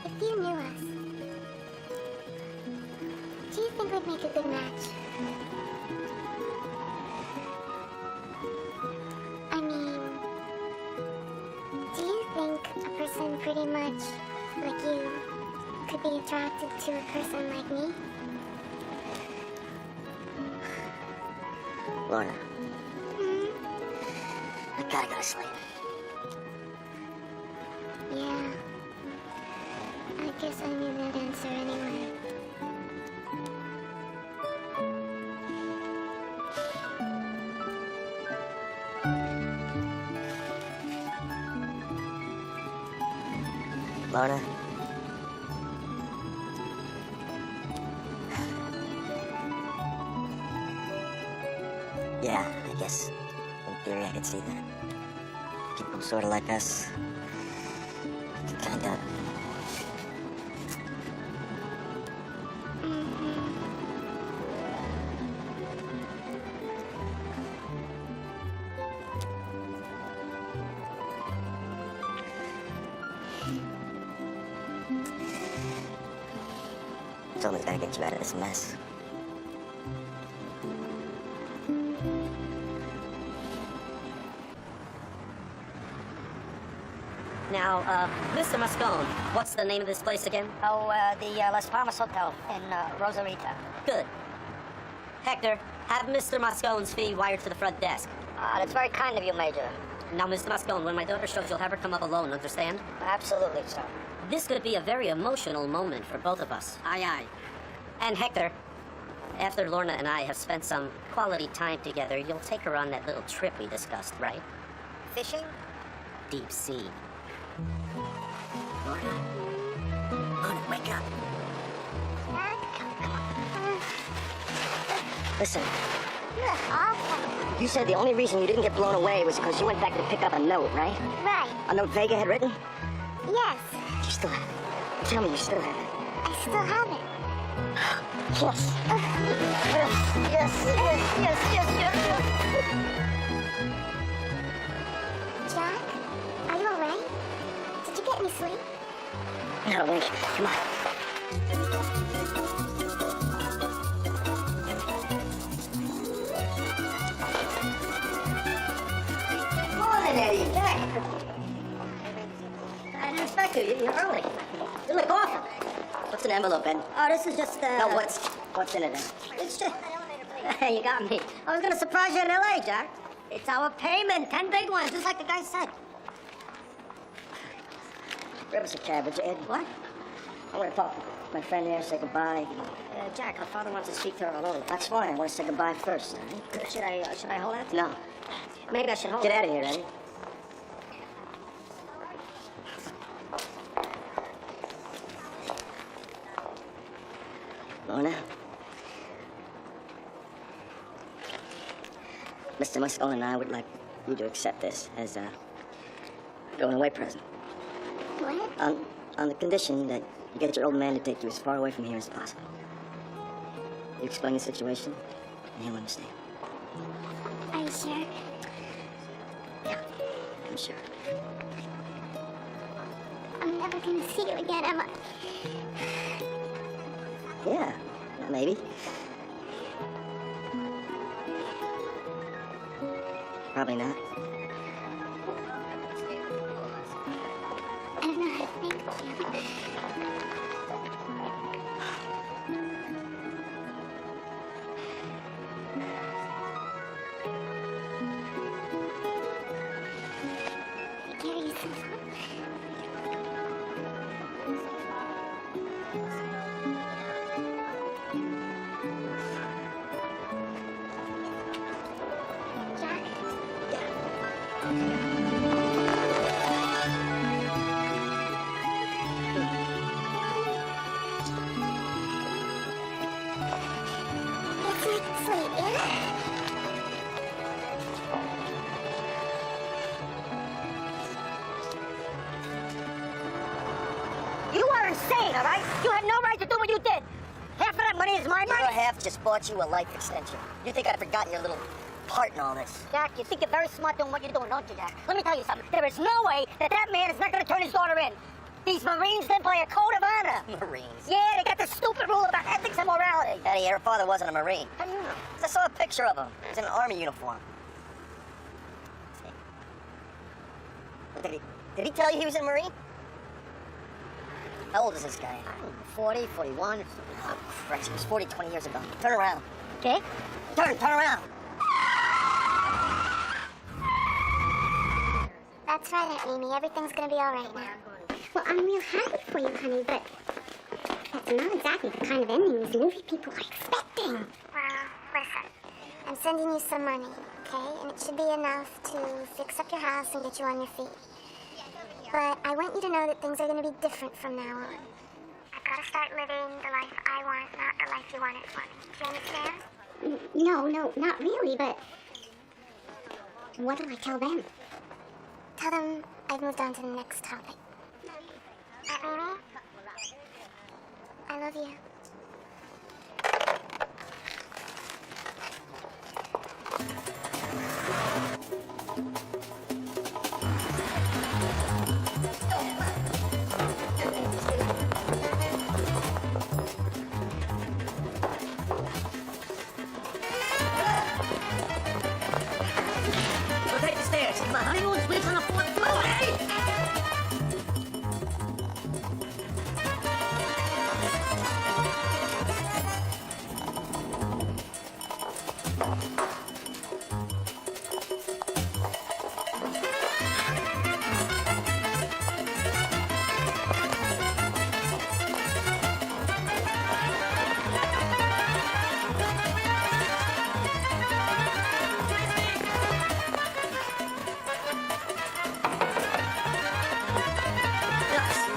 If you knew us, do you think we'd make a good match? I mean, do you think a person pretty much like you could be attracted to a person like me? Lorna. I gotta go to sleep. Yeah. I guess I knew that answer anyway. Lorna? Yeah, I guess in theory I could see that. People sort of like us. Kind of. Someone's gotta get you out of this mess. Now, Mr. Moscone, what's the name of this place again? Oh, the Las Palmas Hotel in Rosarita. Good. Hector, have Mr. Moscone's fee wired to the front desk. That's very kind of you, Major. Now, Mr. Moscone, when my daughter shows, you'll have her come up alone, understand? Absolutely, sir. This could be a very emotional moment for both of us. Aye, aye. And Hector, after Lorna and I have spent some quality time together, you'll take her on that little trip we discussed, right? Fishing? Deep sea. Lorna, wake up. Listen, Awesome. you said the only reason you didn't get blown away was because you went back to pick up a note, right? Right. A note Vega had written? Yes. You still have it. Tell me you still have it. I still have it. Yes. Yes. Jack, are you alright? Did you get any sleep? No, wait. Come on. Morning, Eddie. Jack. I didn't expect you. You're early. You look awful. What's an envelope, Ben? Oh, this is just, No, what's in it, then? It's just... Hey, you got me. I was gonna surprise you in L.A., Jack. It's our payment. 10 big ones, just like the guy said. Grab us a cab, would you, Ed? What? I want to talk to my friend there, say goodbye. Jack, her father wants to speak to her alone. That's fine. I want to say goodbye first. All right? Should I hold that? No. Maybe I should hold Get it. out of here, Eddie. Lorna? Mr. Muscle and I would like you to accept this as a going away present. What? On the condition that you get your old man to take you as far away from here as possible. You explain the situation, and he'll understand. Are you sure? Yeah, I'm sure. I'm never gonna see you again, am I? Yeah, maybe. Probably not. I don't know how to thank you. Take care of yourself. Jack? Let's make it sleep, yeah? You are insane, all right? You had no right to do what you did. Half of that money is my The money. other half just bought you a life extension. You think I've forgotten your little part in all this? Jack, you think you're very smart doing what you're doing, don't you, Jack? Let me tell you something. There is no way that man is not going to turn his daughter in. These Marines live by a code of honor. Marines. Yeah, they got this stupid rule about ethics and morality. Eddie, her father wasn't a Marine. How do you know? I saw a picture of him. He was in an army uniform. Did he tell you he was a Marine? How old is this guy? 40, 41. Oh, Christ, he was 40 20 years ago. Turn around. Okay? Turn around. That's right, Aunt Mimi. Everything's gonna be all right now. Well, I'm real happy for you, honey, but that's not exactly the kind of ending these movie people are expecting. Well, listen. I'm sending you some money, okay? And it should be enough to fix up your house and get you on your feet. But I want you to know that things are gonna be different from now on. I've gotta start living the life I want, not the life you wanted for me. Do you understand? No, not really, but what do I tell them? Tell them I've moved on to the next topic. Aunt Mimi? I love you. Go take the stairs. Come on, honeymoon suites on the 4th floor, Eddie!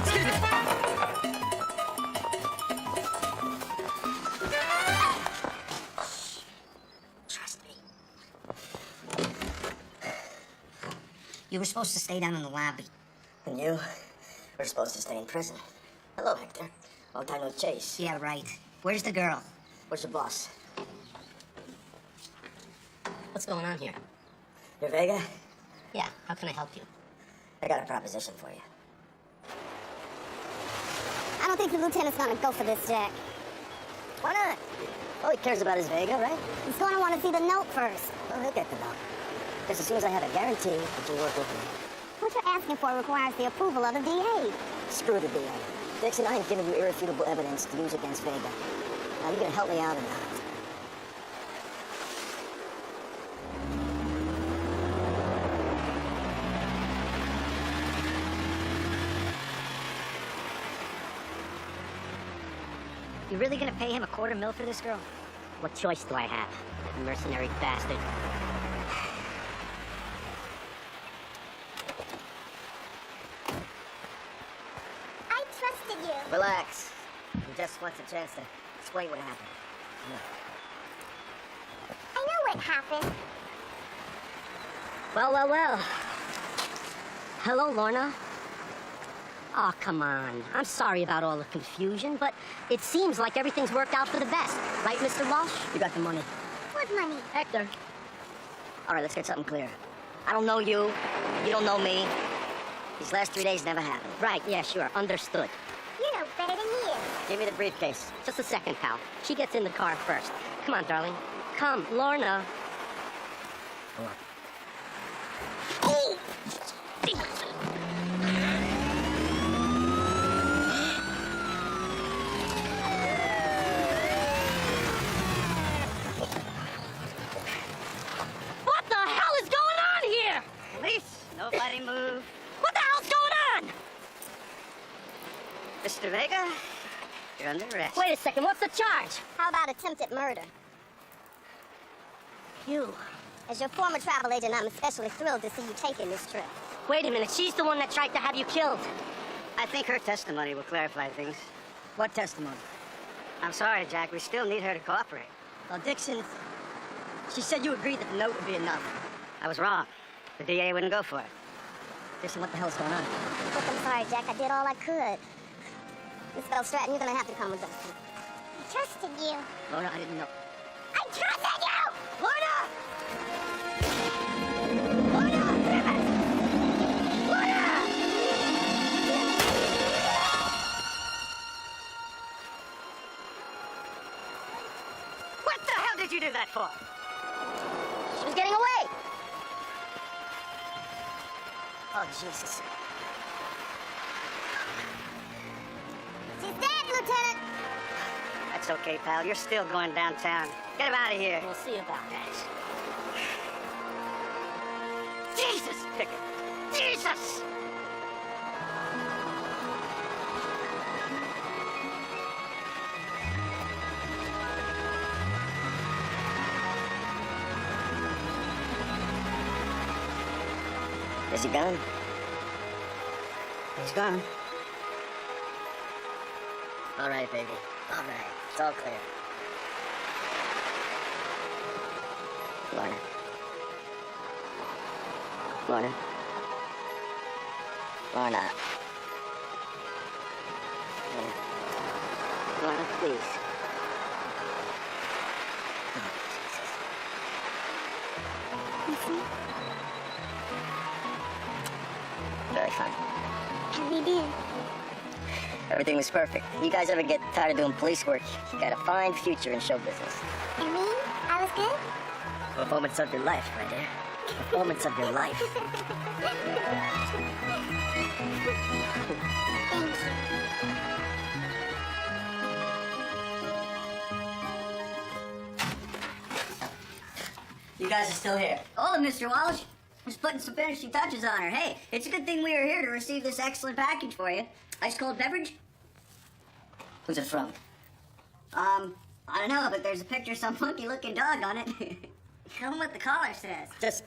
Excuse me. Trust me. You were supposed to stay down in the lobby. And you? We're supposed to stay in prison. Hello, Hector. Long time no chase. Yeah, right. Where's the girl? Where's your boss? What's going on here? You're Vega? Yeah, how can I help you? I got a proposition for you. I don't think the lieutenant's gonna go for this, Jack. Why not? All he cares about is Vega, right? He's gonna want to see the note first. Well, he'll get the note. Just as soon as I have a guarantee that you'll work with me. What you're asking for requires the approval of the DA. Screw the DA. Dixon, I ain't giving you irrefutable evidence to use against Vega. Now, you gonna help me out or not? You really gonna pay him $250,000 for this girl? What choice do I have? Mercenary bastard. I trusted you. Relax. He just wants a chance to explain what happened. I know what happened. Well. Hello, Lorna. Oh, come on. I'm sorry about all the confusion, but it seems like everything's worked out for the best. Right, Mr. Walsh? You got the money. What money? Hector. All right, let's get something clear. I don't know you. You don't know me. These last 3 days never happened. Right, yeah, sure. Understood. You know better than he is. Give me the briefcase. Just a second, pal. She gets in the car first. Come on, darling. Come, Lorna. Oh! What the hell is going on here? Police, nobody move. What the hell's going on? Mr. Vega, you're under arrest. Wait a second, what's the charge? How about attempted murder? You. As your former travel agent, I'm especially thrilled to see you taking this trip. Wait a minute, she's the one that tried to have you killed. I think her testimony will clarify things. What testimony? I'm sorry, Jack. We still need her to cooperate. Well, Dixon, she said you agreed that the note would be enough. I was wrong. The DA wouldn't go for it. Dixon, what the hell's going on? Look, I'm sorry, Jack. I did all I could. Miss Bell Stratton, you're gonna have to come with us. I trusted you. Laura, I didn't know. I trusted you! Lorna! Lorna! Damn it! Lorna! What the hell did you do that for? She was getting away. Oh, Jesus. She's dead, Lieutenant. That's okay, pal. You're still going downtown. Get him out of here. We'll see about that. Jesus, Pickett! Jesus! Is he gone? He's gone. All right, baby. All right. It's all clear. Lorna. Lorna. Lorna. Lorna, please. Very fun. How'd we do? Everything was perfect. You guys ever get tired of doing police work? You got a fine future in show business. And me? I was good? Performance of your life, right there. Performance of your life. Thank you. You guys are still here. Oh, Mr. Walsh. Just putting some finishing touches on her. Hey, it's a good thing we were here to receive this excellent package for you. Ice cold beverage? Who's it from? I don't know, but there's a picture of some funky looking dog on it. Tell them what the collar says. Just